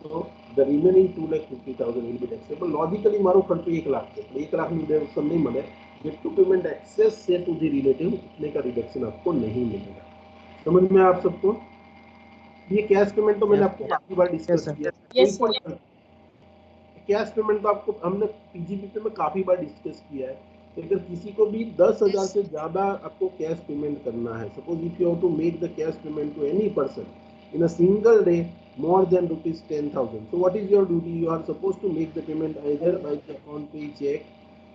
तो the remaining 2,50,000 will be taxable. Logically मारो खर्चो 1 लाख છે, પણ 1 लाख में डिडक्शन नहीं मिले, जेटलू पेमेंट एक्सेस से टू द रिलेटिव उतने का डिडक्शन आपको नहीं मिलेगा। समझ में आप सबको? ये कैश पेमेंट तो मैंने आपको काफी बार डिस्कस किया, Yes, sir. कैश पेमेंट तो आपको हमने PGBP में काफी बार डिस्कस किया है कि अगर किसी को भी 10,000 से ज्यादा आपको कैश पेमेंट करना है, suppose if you have to make the cash payment to any person, in a single day more than rupees 10,000. So what is your duty? You are supposed to make the payment either by the account pay check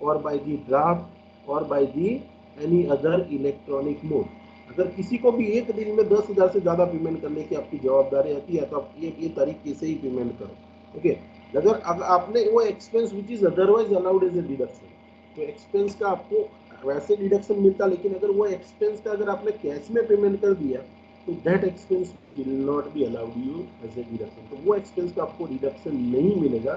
or by the draft or by the any other electronic mode. अगर किसी को भी एक दिन में 10,000 से ज़्यादा पेमेंट करने की आपकी जवाबदारी आती है तो आप ये तरीके से ही पेमेंट करो. ओके, अगर आपने वो expense which is otherwise allowed as a deduction, तो एक्सपेंस का आपको वैसे डिडक्शन मिलता, लेकिन अगर वो एक्सपेंस का अगर आपने कैश में पेमेंट कर दिया तो that expense will not be allowed you as a deduction. तो वो एक्सपेंस का आपको डिडक्शन नहीं मिलेगा.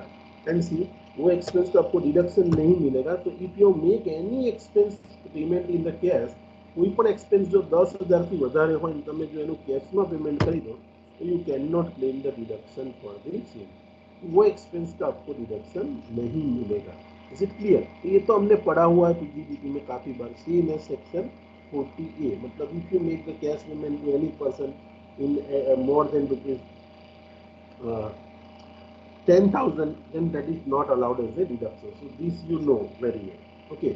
एंड सी, वो एक्सपेंस का आपको डिडक्शन नहीं मिलेगा. तो if you make any expense payment in the cash, कोई पण एक्सपेंस जो 10,000 થી વધારે હોય ને તમે જો એનું કેશમાં પેમેન્ટ કરી દો તો you can not claim the deduction for the same. वो एक्सपेंस का आपको डिडक्शन नहीं मिलेगा. Is it clear? तो ये तो हमने पढ़ा हुआ है पीजीडीपी में काफी बार. सेम है सेक्शन 40A. मतलब if you make the cash payment to any person in more than rupees 10,000 then that is not allowed as a deduction. So this you know very well. Okay.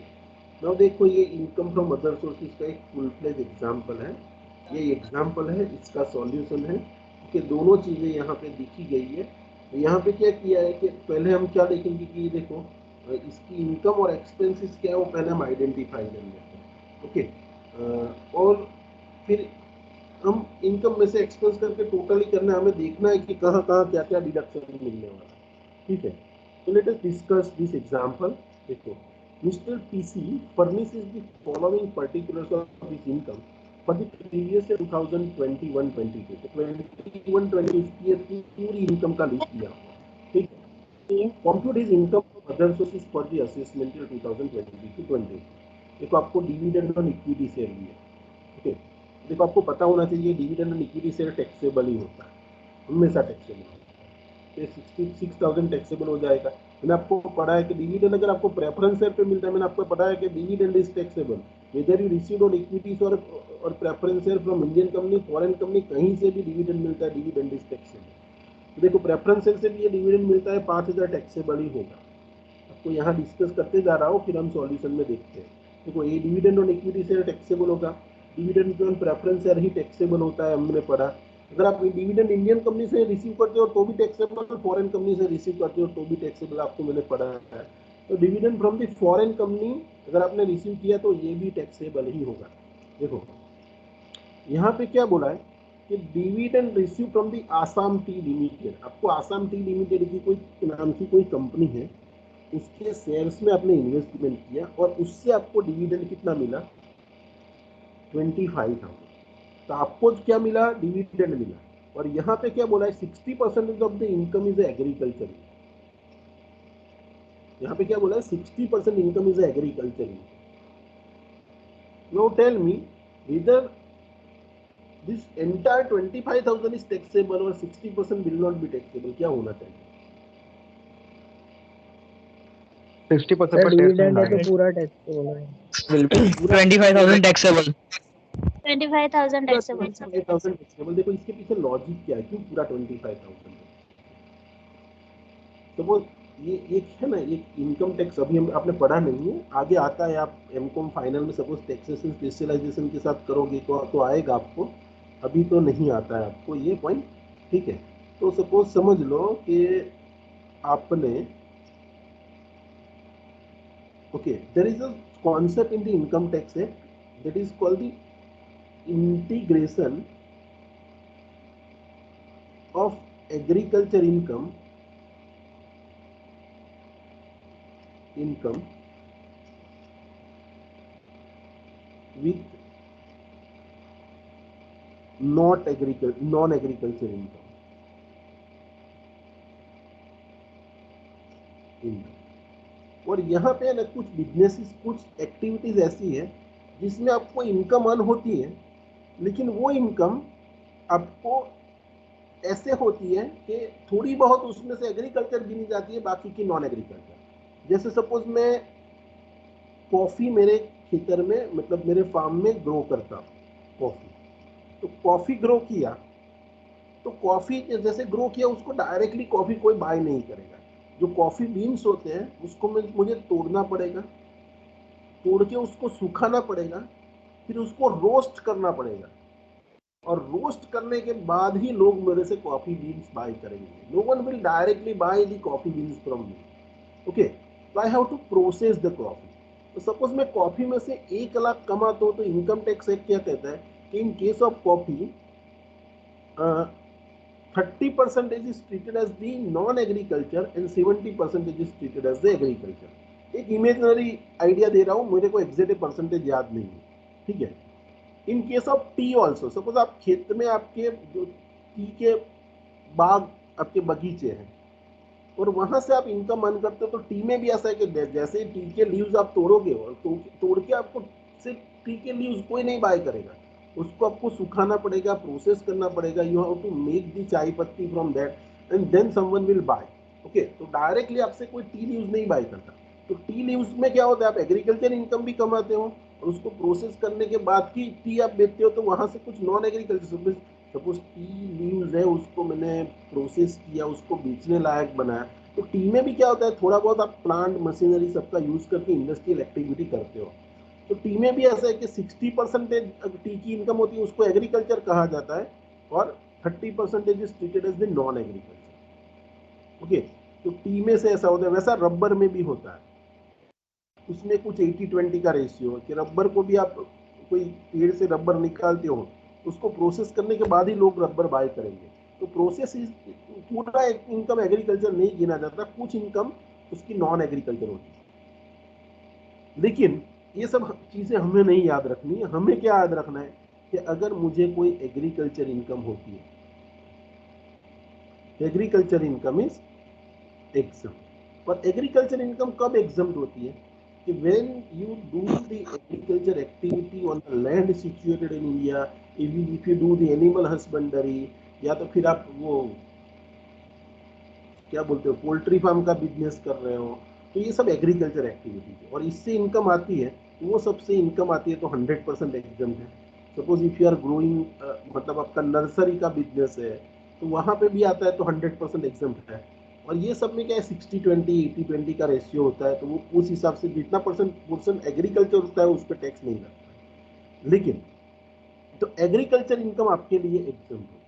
Now देखो ये इनकम फ्रॉम अदर सोर्सेज का एक फुल फ्लेज एग्जांपल है. ये एग्जांपल है, इसका सॉल्यूशन है. कि दोनों चीजें यहाँ पे दिखी गई है. तो यहाँ पे क्या किया है कि पहले हम क्या देखेंगे कि देखो इसकी इनकम और एक्सपेंसेस क्या है वो पहले हम आइडेंटिफाई कर लेते हैं. ओके, और फिर हम इनकम में से एक्सपेंस करके टोटली करना, हमें देखना है कि कहाँ कहाँ क्या क्या डिडक्शन मिलने वाला है. ठीक है, तो let us discuss this example. देखो, Mr. PC furnishes the following particulars of his income for the previous year 2021-22. तो 21-22 की पूरी इनकम का लिस्ट दिया हुआ. ठीक है, compute his income from other sources for the assessment year 2020-20. देखो आपको डिविडेंड और इक्विटी शेयर दिया. ओके, देखो आपको पता होना चाहिए डिविडेंड और इक्विटी शेयर टैक्सेबल ही होता है, हमेशा टैक्सेबल होता है. 66,000 टैक्सेबल हो जाएगा. मैंने आपको पढ़ा है कि डिविडेंड अगर आपको प्रेफरेंस शेयर पे मिलता है, मैंने आपको पढ़ा है कि dividend is taxable whether you receive on equities or preference share from Indian company, foreign company, कहीं से भी डिविडेंड मिलता है, डिविडेंड इज टैक्सेबल. तो देखो प्रेफरेंस शेयर से भी ये डिविडेंड मिलता है, 5,000 टैक्सेबल ही होगा. आपको यहाँ डिस्कस करते जा रहा हूँ, फिर हम सॉल्यूशन में देखते हैं. देखो ये dividend on equity share taxable होगा, डिविडेंड ऑन प्रेफरेंस शेयर ही टैक्सेबल होता है, हमने पढ़ा. अगर आप डिविडेंड इंडियन कंपनी से रिसीव करते हो तो भी टैक्सेबल, फॉरेन कंपनी से रिसीव करते हो तो भी टैक्सेबल, आपको मैंने पढ़ा है. तो dividend from the foreign company अगर आपने रिसीव किया तो ये भी टैक्सेबल ही होगा. देखो यहाँ पे क्या बोला है कि dividend receive from the Assam T limited. आपको आसाम टी लिमिटेड की कोई नाम की कोई कंपनी है, उसके शेयर्स में आपने इन्वेस्टमेंट किया और उससे आपको डिविडेंड कितना मिला, 25,000. तो आपको क्या मिला, डिविडेंड मिला. और यहाँ पे क्या बोला है, 60% of the income is agriculture. यहाँ पे क्या बोला है, 60% income is agriculture. Now tell me whether this entire 25,000 is taxable और 60% विल नॉट बी टैक्सेबल. क्या होना चाहिए? 60% पर डिविडेंड है तो पूरा टैक्सेबल है. 25,000 टैक्सेबल. 25,000 टैक्सेबल. 25,000 टैक्सेबल. देखो इसके पीछे लॉजिक क्या है, क्यों पूरा 25,000? सपोज ये एक है ना, ये इनकम टैक्स अभी हम आपने पढ़ा नहीं है, आगे आता है. आप एमकॉम फाइनल में सपोज टैक्सेशन स्पेशलाइजेशन के साथ करोगे तो आएगा आपको, अभी तो नहीं आता है आपको ये पॉइंट. ठीक है, तो सपोज समझ लो कि आपने okay, there is a concept in the income tax act that is called the integration of agriculture income with non-agriculture income. और यहाँ पे ना कुछ बिजनेसेस, कुछ एक्टिविटीज ऐसी है जिसमें आपको इनकम अर्न होती है, लेकिन वो इनकम आपको ऐसे होती है कि थोड़ी बहुत उसमें से एग्रीकल्चर गिनी जाती है, बाकी की नॉन एग्रीकल्चर. जैसे सपोज मैं कॉफी मेरे खेतर में, मतलब मेरे फार्म में ग्रो करता हूँ कॉफी. तो कॉफी ग्रो किया, तो कॉफी जैसे ग्रो किया उसको डायरेक्टली कॉफी कोई बाय नहीं करेगा. जो कॉफी बीन्स होते हैं उसको मुझे तोड़ना पड़ेगा, तोड़ के उसको सुखाना पड़ेगा, फिर उसको रोस्ट करना पड़ेगा. और रोस्ट करने के बाद ही लोग मेरे से कॉफी बीन्स बाय करेंगे। No one will directly buy the coffee beans from me. Okay, तो I have to process the coffee. तो सपोज मैं कॉफी में से 1 लाख कमाता हूँ, तो इनकम टैक्स एक्ट क्या कहता है कि इन case of coffee 30% is treated as the non-agriculture and 70% is treated as the agriculture। एक इमेजिनरी आइडिया दे रहा हूँ, मेरे को एग्जैक्ट परसेंटेज याद नहीं है, ठीक है। इन case of T also, suppose आप खेत में आपके जो टी के बाग, आपके बगीचे हैं और वहां से आप इनकम अर्न करते हो, तो टी में भी ऐसा है कि जैसे टी के लीव्स आप तोड़ोगे और तोड़ के आपको सिर्फ टी के लीव्स कोई नहीं बाय करेगा, उसको आपको सुखाना पड़ेगा, प्रोसेस करना पड़ेगा। You have to make the chai patti from that and then someone will buy. Okay, तो डायरेक्टली आपसे कोई टी लीव्स नहीं बाय करता। तो टी लीव्स में क्या होता है, आप एग्रीकल्चर इनकम भी कमाते हो और उसको प्रोसेस करने के बाद की टी आप बेचते हो, तो वहां से कुछ non agriculture, suppose tea leaves है, उसको मैंने प्रोसेस किया, उसको बेचने लायक बनाया। तो टी में भी क्या होता है, थोड़ा बहुत आप प्लांट मशीनरी सबका यूज करके इंडस्ट्रियल एक्टिविटी करते हो। तो टी में भी ऐसा है कि 60% टी की इनकम होती है, उसको एग्रीकल्चर कहा जाता है, और 30% is treated as the non agriculture. Okay, तो टी में से ऐसा होता है। वैसा रबर में भी होता है, उसमें कुछ 80-20 का रेशियो है कि रबर को भी आप कोई पेड़ से रबर निकालते हो, उसको प्रोसेस करने के बाद ही लोग रबर बाय करेंगे। तो प्रोसेस पूरा इनकम एग्रीकल्चर नहीं गिना जाता, कुछ इनकम उसकी नॉन एग्रीकल्चर होती है। लेकिन ये सब चीजें हमें नहीं याद रखनी है। हमें क्या याद रखना है कि अगर मुझे कोई एग्रीकल्चर इनकम होती है, एग्रीकल्चर इनकम इज एग्जम्प्ट। और एग्रीकल्चर इनकम कब एग्जम्प्ट होती है कि when you do the agriculture activity on the land situated in India, if you do the animal husbandry, या तो फिर आप वो क्या बोलते हो पोल्ट्री फार्म का बिजनेस कर रहे हो, तो ये सब एग्रीकल्चर एक्टिविटी है और इससे इनकम आती है। तो वो सबसे इनकम आती है तो 100% एग्जम्प्ट है। Suppose if you are growing, मतलब आपका नर्सरी का बिजनेस है, तो वहां पे भी आता है तो 100% एग्जम्प्ट है। और ये सब में क्या है, 60-20 80-20 का रेशियो होता है, तो वो उस हिसाब से जितना पोर्सन एग्रीकल्चर होता है उस पर टैक्स नहीं लगता है। लेकिन तो एग्रीकल्चर इनकम आपके लिए एग्जम्प्ट होती है।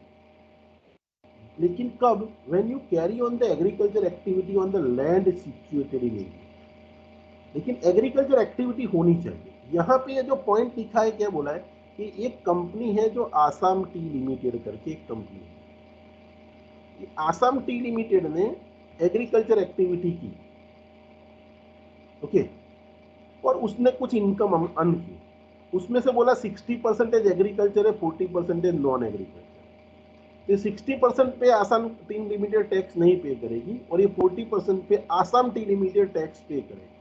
लेकिन कब, when you carry on the agriculture activity on the land situated in India. लेकिन एग्रीकल्चर एक्टिविटी होनी चाहिए। यहाँ पे जो पॉइंट लिखा है, क्या बोला है कि एक कंपनी है जो आसाम टी लिमिटेड करके एक कंपनी है। आसाम टी लिमिटेड ने एग्रीकल्चर एक्टिविटी की, ओके, और उसने कुछ इनकम अर्न की। उसमें से बोला 60% एग्रीकल्चर है, 40% नॉन एग्रीकल्चर। ये 60% पे आसाम टी लिमिटेड टैक्स नहीं पे करेगी और ये 40% पे आसाम टी लिमिटेड टैक्स पे करेगी।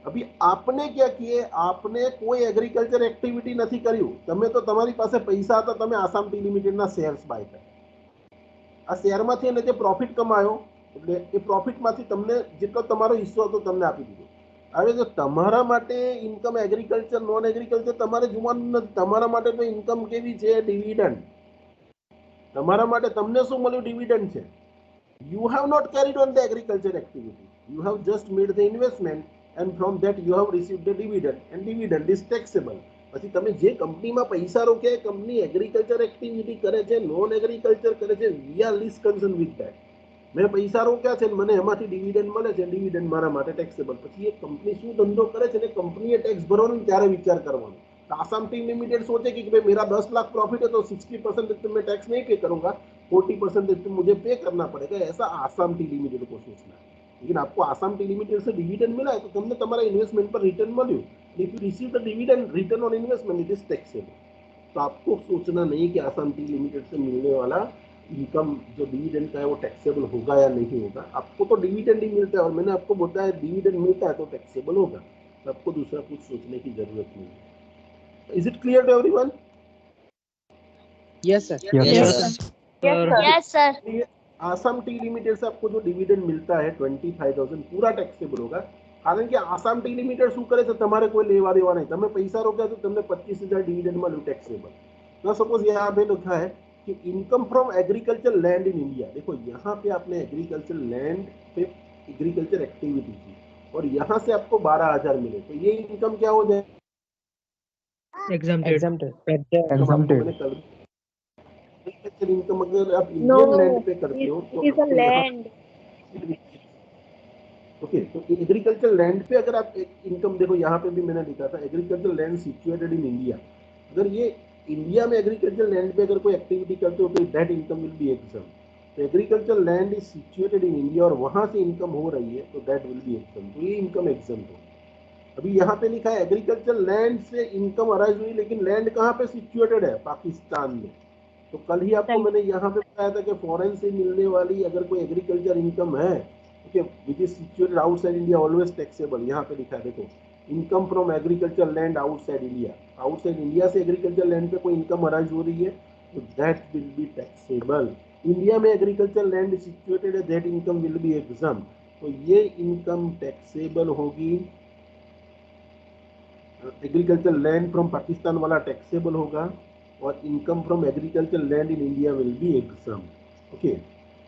अभी आपने क्या किए, आपने कोई एग्रीकल्चर एक्टिविटी नहीं करी, तमे तो તમારી પાસે પૈસા હતા, તમે આસામ ટી લિમિટેડના શેર્સ બાય કર્યા। આ શેરમાંથી એને જે પ્રોફિટ કમાયો, એટલે એ પ્રોફિટમાંથી તમને જેટલો તમારો હિસ્સો હતો તમને આપી દીધો। હવે જો તમારા માટે ઇન્કમ એગ્રીકલ્ચર નોન એગ્રીકલ્ચર તમારે જોવાનું નથી, તમારા માટે તો ઇન્કમ કેવી છે, ડિવિડન્ડ। તમારા માટે તમને શું મળ્યું, ડિવિડન્ડ છે। you have not carried on the agriculture activity, you have just made the investment and from that you have received the dividend and dividend is taxable। પછી તમે જે કંપનીમાં પૈસા રોક્યા, કંપની એગ્રીકલ્ચર એક્ટિવિટી કરે છે, નોન એગ્રીકલ્ચર કરે છે, we are least concern with that. મેં પૈસા રોક્યા છે, મને એમાંથી ડિવિડન્ડ મળે છે, ડિવિડન્ડ મારા માટે ટેક્સેબલ। પછી એ કંપની શું ધંધો કરે છે ને કંપનીએ ટેક્સ ભરવાનો, ત્યારે વિચાર કરવાનો। आसाम टी लिमिटेड सोचे कि भाई मेरा 10 लाख प्रॉफिट है तो 60% तो मैं टैक्स नहीं पे करूंगा, 40% तो मुझे पे करना पड़ेगा, ऐसा आसाम टी लिमिटेड को सोचना है। लेकिन आपको आसाम टी लिमिटेड से डिविडेंड मिला है तो तुमने तुम्हारा इन्वेस्टमेंट पर रिटर्न મળ્યું। If you receive the dividend return on investment it is taxable. तो आपको सोचना नहीं कि आसाम टी लिमिटेड से मिलने वाला इनकम जो डिविडेंड का है वो टैक्सेबल होगा या नहीं होगा। आपको तो डिविडेंड ही मिलता है और मैंने आपको बताया डिविडेंड मिलता है तो टैक्सेबल होगा, तो आपको दूसरा कुछ सोचने की जरूरत नहीं है। Is it clear to everyone? Yes, sir. Yes, Yes, sir. Assam T limited से आपको जो डिविडेंड मिलता है 25,000 पूरा टैक्सेबल होगा। कारण કે આસામ ટી લિમિટેડ શું કરે છે, તમારે કોઈ લેવા દેવા નહીં, તમે પૈસા રોક્યા તો તમને 25,000 डिविडेंड મળ્યું टैक्सेबल। ना सपोज यहाँ पे लिखा है कि income from agriculture land in India. देखो यहाँ पे आपने एग्रीकल्चर लैंड पे एग्रीकल्चर एक्टिविटी की और यहाँ से आपको 12,000 मिले, तो ये इनकम क्या हो जाए, exempted. मैंने कल एग्रीकल्चर इनकम अगर आप No, इंडियन लैंड पे करते हो तो it is a आपको यहाँ land. ओके, तो एग्रीकल्चर लैंड पे अगर आप इनकम देखो, यहाँ पे भी मैंने लिखा था agriculture land situated in India. अगर ये इंडिया में एग्रीकल्चर लैंड पे अगर कोई एक्टिविटी करते हो तो that income will be exempt. तो agriculture land is situated in India और वहां से इनकम हो रही है तो दैट विल बी एग्जाम, तो ये इनकम एग्जाम हो। अभी यहाँ पे लिखा है एग्रीकल्चर लैंड से इनकम अराइज हुई, लेकिन लैंड कहाँ पे सिचुएटेड है? पाकिस्तान में। तो कल ही आपको Right. मैंने यहाँ पे बताया था कि फॉरेन से मिलने वाली अगर कोई एग्रीकल्चर इनकम है which is situated outside India always taxable. यहाँ पे लिखा है देखो, income from agriculture land outside India. Outside India से एग्रीकल्चर लैंड पे कोई इनकम अराइज हो रही है तो that will be taxable. India में एग्रीकल्चर लैंड सिचुएटेड है, that income will be exempt. तो ये इनकम टैक्सेबल होगी। एग्रीकल्चर लैंड फ्रॉम पाकिस्तान वाला टैक्सेबल होगा और income from agriculture land in India will be exam. Okay,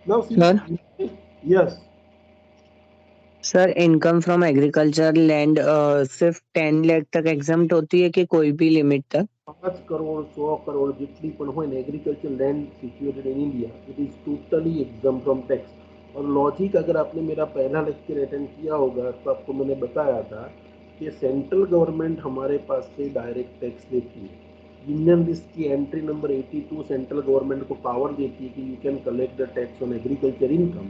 now Sir, yes sir income from agriculture land सिर्फ 10 लाख तक एग्जाम्प्ट होती है कि कोई भी लिमिट तक? 5 करोड़ 100 करोड़ जितनी पण हो agriculture land situated in India it is totally exam from tax. और लॉजिक अगर आपने मेरा पहला लेक्चर अटेंड किया होगा तो आपको मैंने बताया था कि सेंट्रल गवर्नमेंट हमारे पास से डायरेक्ट टैक्स लेती है। यूनियन लिस्ट की एंट्री नंबर 82 सेंट्रल गवर्नमेंट को पावर देती है कि you can collect the tax on agriculture income,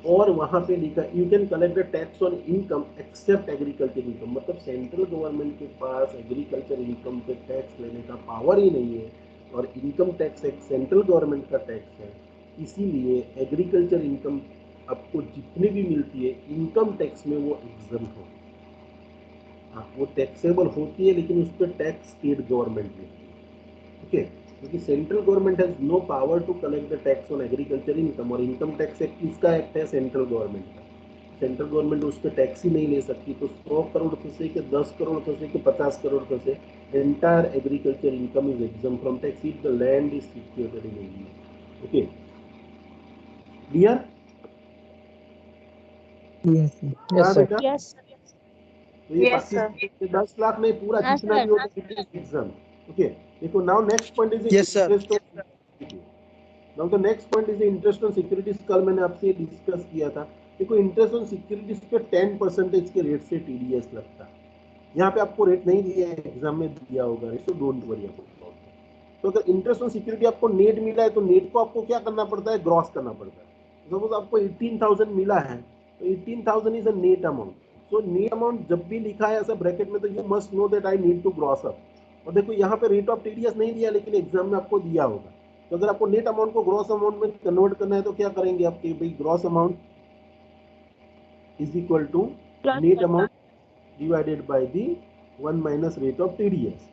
और वहां पे लिखा you can collect the tax on income except agriculture income. मतलब सेंट्रल गवर्नमेंट के पास एग्रीकल्चर इनकम पे टैक्स लेने का पावर ही नहीं है, और इनकम टैक्स एक सेंट्रल गवर्नमेंट का टैक्स है। इसीलिए एग्रीकल्चर इनकम आपको जितनी भी मिलती है इनकम टैक्स में वो एग्जम्प्ट हो। हाँ, वो टैक्सेबल होती है लेकिन उस पर टैक्स स्टेट गवर्नमेंट लेती है। ओके, क्योंकि central government has no power to collect the tax on agriculture income, और इनकम टैक्स एक किसका एक्ट है? सेंट्रल गवर्नमेंट का। सेंट्रल गवर्नमेंट उस पर टैक्स ही नहीं ले सकती, तो 100 करोड़ फंसे कि 10 करोड़ फंसे कि 50 करोड़ फंसे, entire agriculture income is exam from tax if the land is situated in India. Okay, clear? Yes हाँ सर। बेटा, Yes, sir. तो ये Yes, sir. पाकिस्तान के 10 लाख में पूरा हाँ जितना सर. भी होता है एग्जाम। ओके, देखो now next point is Yes, sir. Interest of, now the next point is interest on securities. कल मैंने आपसे डिस्कस किया था। देखो इंटरेस्ट ऑन सिक्योरिटीज पे 10% के रेट से टीडीएस लगता है। यहाँ पे आपको रेट नहीं दिया है, एग्जाम में दिया होगा, so don't worry about it. तो अगर इंटरेस्ट ऑन सिक्योरिटी आपको नेट मिला है तो नेट को आपको क्या करना पड़ता है? ग्रॉस करना पड़ता है। सपोज आपको 18,000 मिला है तो 18,000 is a net amount. So net amount जब भी लिखा है ऐसा ब्रैकेट में तो you must know that I need to gross up. और देखो यहाँ पे रेट ऑफ टीडीएस नहीं दिया लेकिन एग्जाम में आपको दिया होगा। तो अगर आपको नेट अमाउंट को ग्रॉस अमाउंट में कन्वर्ट करना है तो क्या करेंगे आपके भाई? Gross amount is equal to Plus, net amount divided by the 1 minus rate of TDS.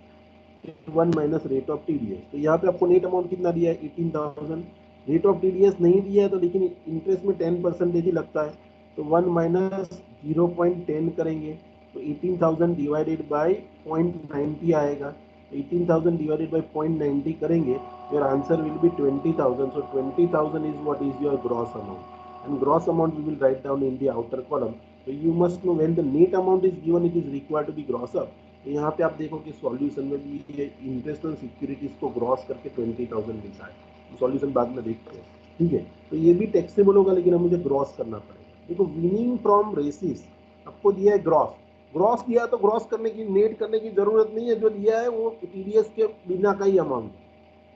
1 minus rate of TDS. तो यहाँ पे आपको नेट अमाउंट कितना दिया है? 18,000। रेट ऑफ टीडीएस नहीं दिया है तो लेकिन इंटरेस्ट में 10% ही लगता है, तो 1 माइनस 0.10 करेंगे तो 18,000 डिवाइडेड बाय 0.90 आएगा। 18,000 डिवाइडेड बाय 0.90 करेंगे, your answer will be 20,000। So 20,000 is what is your gross amount, and gross amount we will write down in the outer column. So you must know when the net amount is given it is required to be gross up. तो यहाँ पे आप देखो कि सॉल्यूशन में भी ये इंटरेस्ट ऑन सिक्योरिटीज को ग्रॉस करके 20,000 मिलता है। सॉल्यूशन बाद में देखते हैं, ठीक है। तो ये भी टैक्सेबल होगा लेकिन अब मुझे ग्रॉस करना पड़ेगा। देखो विनिंग फ्रॉम रेसिस आपको दिया है ग्रॉस, ग्रॉस दिया तो ग्रॉस करने की, नेट करने की जरूरत नहीं है। जो दिया है वो टीडीएस के बिना का ही अमाउंट है,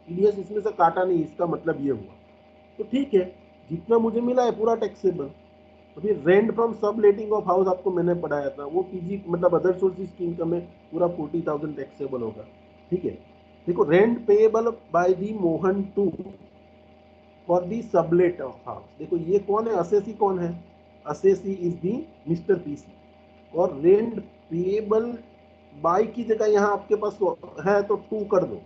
टीडीएस इसमें से काटा नहीं, इसका मतलब ये हुआ। तो ठीक है, जितना मुझे मिला है पूरा टैक्सेबल। तो फिर रेंट फ्रॉम सब लेटिंग ऑफ हाउस आपको मैंने पढ़ाया था, वो पीजी मतलब अदर सोर्सेज की इनकम है, पूरा 40,000 टैक्सेबल होगा, ठीक है। देखो rent payable by the Mohan to for the sublet of house. देखो ये कौन है? असेसी कौन है? Assessee is the mister PC. और रेंट पेएबल बाय की जगह यहाँ आपके पास है तो टू कर दो,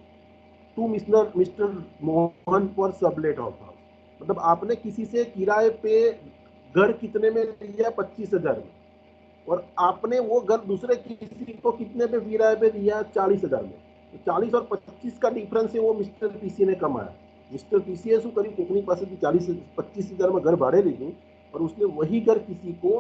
to mister Mohan for sublet of house. मतलब आपने किसी से किराए पे घर कितने में लिया? 25,000 में, और आपने वो घर दूसरे किसी को कितने पे किराए पे दिया? 40,000 में। तो 40 और 25 का डिफरेंस है वो मिस्टर पीसी ने कमाया। मिस्टर पीसी શું કર્યું? કોકની પાસેથી 40-25,000 में घर भाड़े લીધું और उसने वही घर किसी को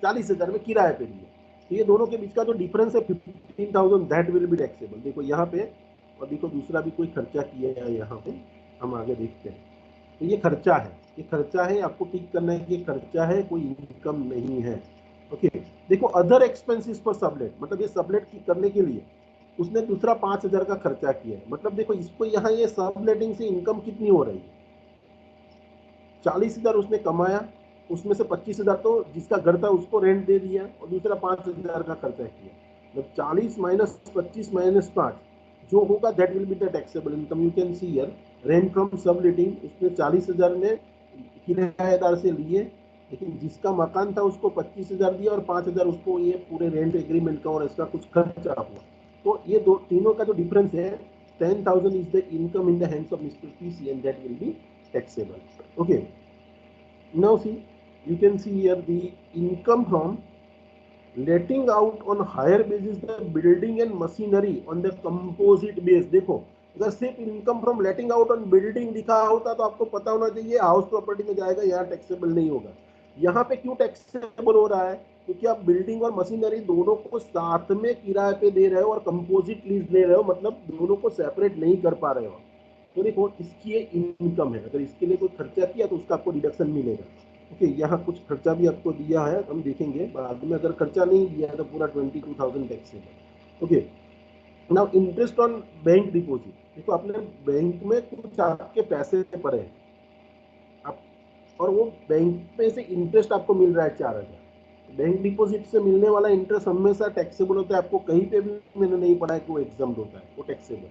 40,000 में किराए पे दिया। तो ये दोनों के बीच का जो डिफरेंस है 15,000 दैट विल बी टैक्सेबल। देखो यहाँ पे और देखो दूसरा भी कोई खर्चा किया है यहाँ पे, हम आगे देखते हैं। तो ये खर्चा है, ये खर्चा है, आपको टिक करना है कि ये खर्चा है, कोई इनकम नहीं है। ओके, देखो अदर एक्सपेंसेस पर सबलेट, मतलब ये सबलेट करने के लिए उसने दूसरा 5,000 का खर्चा किया है। मतलब देखो इसको यहाँ ये सबलेटिंग से इनकम कितनी हो रही है, 40,000 उसने कमाया, उसमें से 25,000 तो जिसका घर था उसको रेंट दे दिया और दूसरा 5,000 का खर्चा किया। मतलब 40 माइनस 25 माइनस 5 जो होगा that will be the taxable income. You can see here rent from subletting, उसने 40,000 में किराएदार से लिए, लेकिन जिसका मकान था उसको 25,000 दिया और 5,000 उसको ये पूरे रेंट एग्रीमेंट का और इसका कुछ खर्चा हुआ। तो ये दो तीनों का जो डिफरेंस है 10,000 is the income in the hands of mister PC and that will be taxable. Okay, now see, you can see here the income from letting out on hire basis the building and machinery on the composite base। देखो अगर सिर्फ income from letting out on building लिखा होता तो आपको पता होना चाहिए हाउस प्रॉपर्टी में जाएगा, यहाँ टैक्सेबल नहीं होगा। यहाँ पे क्यों टैक्सेबल हो रहा है, क्योंकि आप बिल्डिंग और मशीनरी दोनों को साथ में किराए पे दे रहे हो और कंपोजिट लीज ले रहे हो, मतलब दोनों को सेपरेट नहीं कर पा रहे हो। तो देखो इसकी ये इनकम है, अगर इसके लिए कोई खर्चा किया तो उसका आपको डिडक्शन मिलेगा। ओके, यहाँ कुछ खर्चा भी आपको दिया है, हम देखेंगे बाद में। अगर खर्चा नहीं दिया है तो पूरा 22,000 टैक्स है। Okay, now interest on bank deposit, देखो आपने बैंक में कुछ आपके पैसे पड़े हैं आप, और वो बैंक में से इंटरेस्ट आपको मिल रहा है 4,000। बैंक डिपॉजिट से मिलने वाला इंटरेस्ट हमेशा टैक्सेबल होता है, आपको कहीं पे भी मैंने नहीं पढ़ा है कि वो एग्जाम्प्ट होता है, वो टैक्सेबल।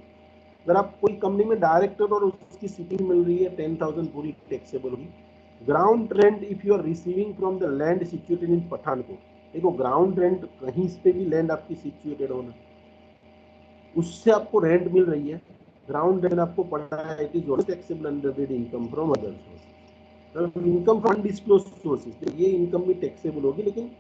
अगर आप कोई कंपनी में डायरेक्टर और उसकी सीटिंग मिल रही है 10,000 पूरी टैक्सेबल होगी। Ground rent if you are receiving from the land situated in Pathankot, देखो ग्राउंड रेंट कहीं पे भी लैंड आपकी सिचुएटेड होना, उससे आपको रेंट मिल रही है, ग्राउंड रेंट आपको पड़ा है, it is taxable under the income from other sources. Income from undisclosed sources, ये इनकम भी टैक्सेबल होगी, लेकिन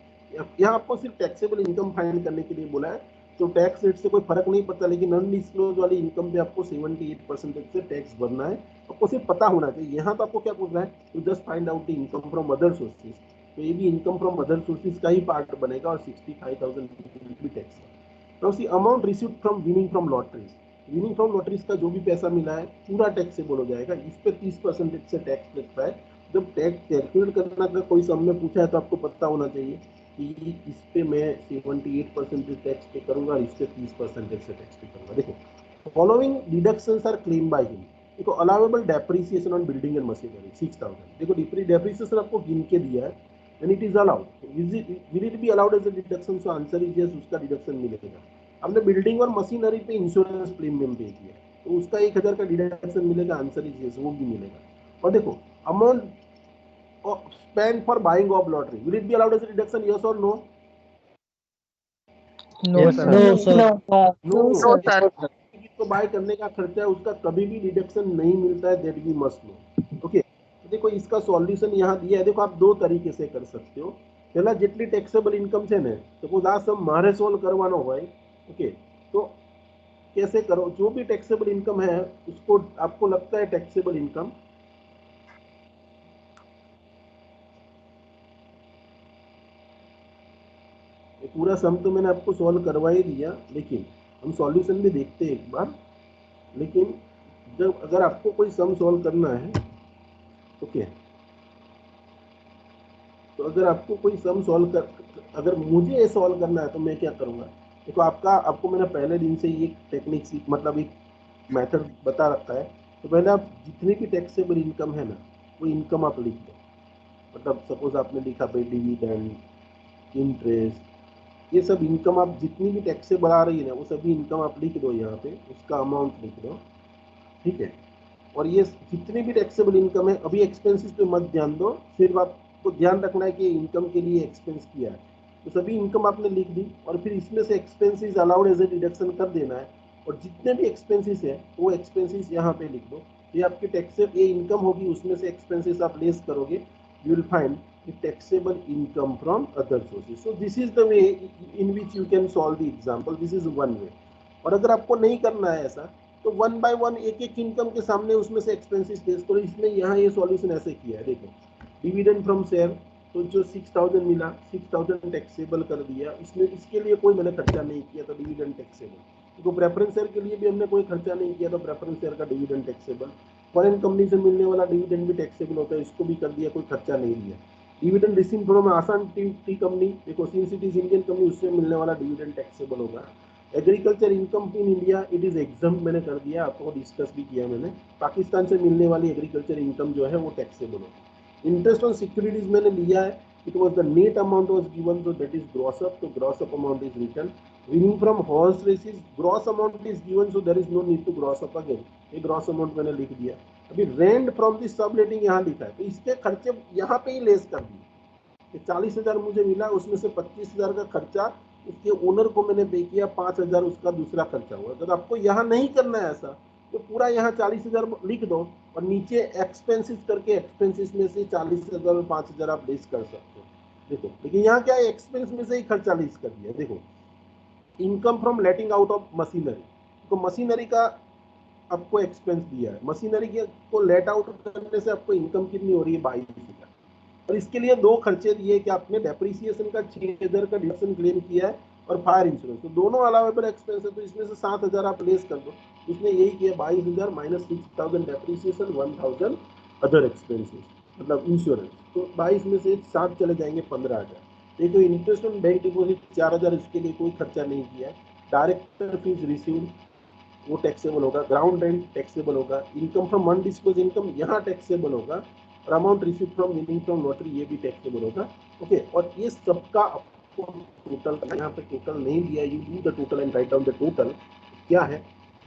यहाँ आपको सिर्फ टैक्सेबल इनकम फाइंड करने के लिए बोला है, तो टैक्स रेट से कोई फर्क नहीं पड़ता, लेकिन अनडिस्क्लोज वाली इनकम पे आपको 78% से टैक्स भरना है, आपको सिर्फ पता होना चाहिए। यहाँ तो आपको क्या पूछ रहा है, to just find out the income from other sources, तो ये भी इनकम फ्रॉम अदर सोर्सेज का ही पार्ट बनेगा और 65,000 भी tax. Now see amount received from winning from lotteries, winning from lotteries का जो भी पैसा मिला है पूरा टैक्सेबल हो जाएगा, इस पे 30% से टैक्स लगता है। जब टैक्स कैलकुलेट करना का कोई सम में पूछा है तो आपको पता होना चाहिए कि इस पे मैं 78% टैक्स पे करूंगा, इस पे 30% से टैक्स पे करूंगा। देखो following deductions are claim by him. देखो allowable depreciation on building and machinery 6,000, देखो डेप्रिसिएशन आपको गिन के दिया है and it is allowed, will it be allowed as a deduction? so answer is yes, उसका डिडक्शन मिलेगा। हमने बिल्डिंग और मशीनरी पे इंश्योरेंस प्रीमियम पे किया तो उसका 1,000 का डिडक्शन मिलेगा, आंसर इज यस, वो भी मिलेगा। और देखो amount spent for buying of lottery, will it be allowed as a deduction, yes or no? No, Yes, sir. sir. No, sir. No, No, sir. जिसको बाय करने का खर्चा है उसका कभी भी डिडक्शन नहीं मिलता है, that we must know. Okay, तो देखो इसका सॉल्यूशन यहाँ दिया है। देखो आप दो तरीके से कर सकते हो। पहला जितनी टैक्सेबल इनकम है ना, सपोज आज सब मारे सोल्व करवानो હોય, ओके, तो कैसे करो, जो भी टैक्सेबल इनकम है उसको आपको लगता है टैक्सेबल इनकम, पूरा सम तो मैंने आपको सॉल्व करवा ही दिया, लेकिन हम सॉल्यूशन भी देखते हैं एक बार। लेकिन जब अगर आपको कोई सम सॉल्व करना है, ओके, तो अगर आपको कोई सम सॉल्व कर, अगर मुझे ये सॉल्व करना है तो मैं क्या करूँगा, देखो आपको मैंने पहले दिन से ही एक टेक्निक सी, मतलब एक मेथड बता रखा है। तो पहले आप जितनी भी टैक्सेबल इनकम है ना, वो इनकम आप लिख दो। मतलब सपोज आपने लिखा भाई डिविडेंड, इंटरेस्ट, ये सब इनकम आप जितनी भी टैक्स से बढ़ा रही है ना, वो सभी इनकम आप लिख दो, यहाँ पे उसका अमाउंट लिख दो, ठीक है। और ये जितनी भी टैक्सेबल इनकम है, अभी एक्सपेंसेस पे मत ध्यान दो, सिर्फ आपको ध्यान रखना है कि इनकम के लिए एक्सपेंस किया है, तो सभी इनकम आपने लिख दी और फिर इसमें से expenses allowed as a deduction कर देना है, और जितने भी एक्सपेंसेस है वो एक्सपेंसेस यहाँ पे लिख दो। ये आपकी टैक्स, ये इनकम होगी, उसमें से एक्सपेंसेस आप लेस करोगे, you will find the taxable income from other sources. So this is the way in which you can solve the example. This is one way. और अगर आपको नहीं करना है ऐसा, तो वन बाय वन एक एक इनकम के सामने उसमें से एक्सपेंसेस लेस करो। इसमें यहाँ ये सॉल्यूशन ऐसे किया है, देखो डिविडेंड फ्रॉम शेयर, तो जो 6,000 मिला, 6,000 टैक्सेबल कर दिया, इसमें इसके लिए कोई मैंने खर्चा नहीं किया, तो डिविडेंड टैक्सेबल। तो प्रेफरेंस शेयर के लिए भी हमने कोई खर्चा नहीं किया, तो प्रेफरेंस शेयर का डिविडेंड टैक्सेबल। फॉरेन कंपनी से मिलने वाला डिविडेंड भी टैक्सेबल होता है, इसको भी कर दिया, कोई खर्चा नहीं दिया। Dividend receive from Assam T company, देखो सीन सिटीज इंडियन कंपनी, उससे मिलने वाला डिविडेंड टैक्सेबल होगा। Agriculture income in India it is exam, मैंने कर दिया, आपको डिस्कस भी किया मैंने। पाकिस्तान से मिलने वाली एग्रीकल्चर इनकम जो है वो टैक्सेबल होगा। इंटरेस्ट ऑन सिक्योरिटीज मैंने लिया है, it was the net amount was given, so that is gross up, so gross up amount is written. Winning from horse races, gross amount is given, so there is no need to gross up again, ये gross amount मैंने लिख दिया। अभी rent from the subletting यहाँ लिखा है, तो इसके खर्चे यहाँ पे ही लेस कर दिए। 40,000 मुझे मिला, उसमें से 25,000 का खर्चा उसके ओनर को मैंने पे किया, 5,000 उसका दूसरा खर्चा हुआ। अगर आपको यहाँ नहीं करना है ऐसा, तो पूरा यहाँ 40,000 लिख दो और नीचे एक्सपेंसेस करके एक्सपेंसेस में से 40,000 और 5,000 आप लेस कर सकते हो। देखो लेकिन यहाँ क्या है, एक्सपेंस में से ही खर्चा लेस कर दिया। देखो income from letting out of machinery, तो मशीनरी का आपको एक्सपेंस दिया है, मशीनरी को लेट आउट करने से आपको इनकम कितनी हो रही है, 22,000। और इसके लिए दो खर्चे दिए कि आपने डेप्रिसिएशन का 6,000 का डिडक्शन क्लेम किया है और फायर इंश्योरेंस, तो दोनों अलावेबल एक्सपेंस है, तो इसमें से 7,000 आप लेस कर दो। उसने यही किया, 22,000 माइनस 6,000 डेप्रिसिएशन, 1,000 अदर एक्सपेंसेस मतलब इंश्योरेंस, तो 22 में से 7 चले जाएंगे 15,000। देखो इंटरेस्ट ऑन बैंक डिपोजिट 4,000, इसके लिए कोई खर्चा नहीं किया है। डायरेक्टर फीस रिसीव्ड वो टैक्सेबल होगा, ग्राउंड रेंट टैक्सेबल होगा, इनकम फ्रॉम अनडिस्क्लोज्ड इनकम यहाँ टैक्सेबल होगा, और amount receive from winning from notary ये भी टैक्सेबल होगा। ओके, और ये सबका आपको टोटल, यहाँ पे टोटल नहीं दिया, you do the total and write down the total क्या है,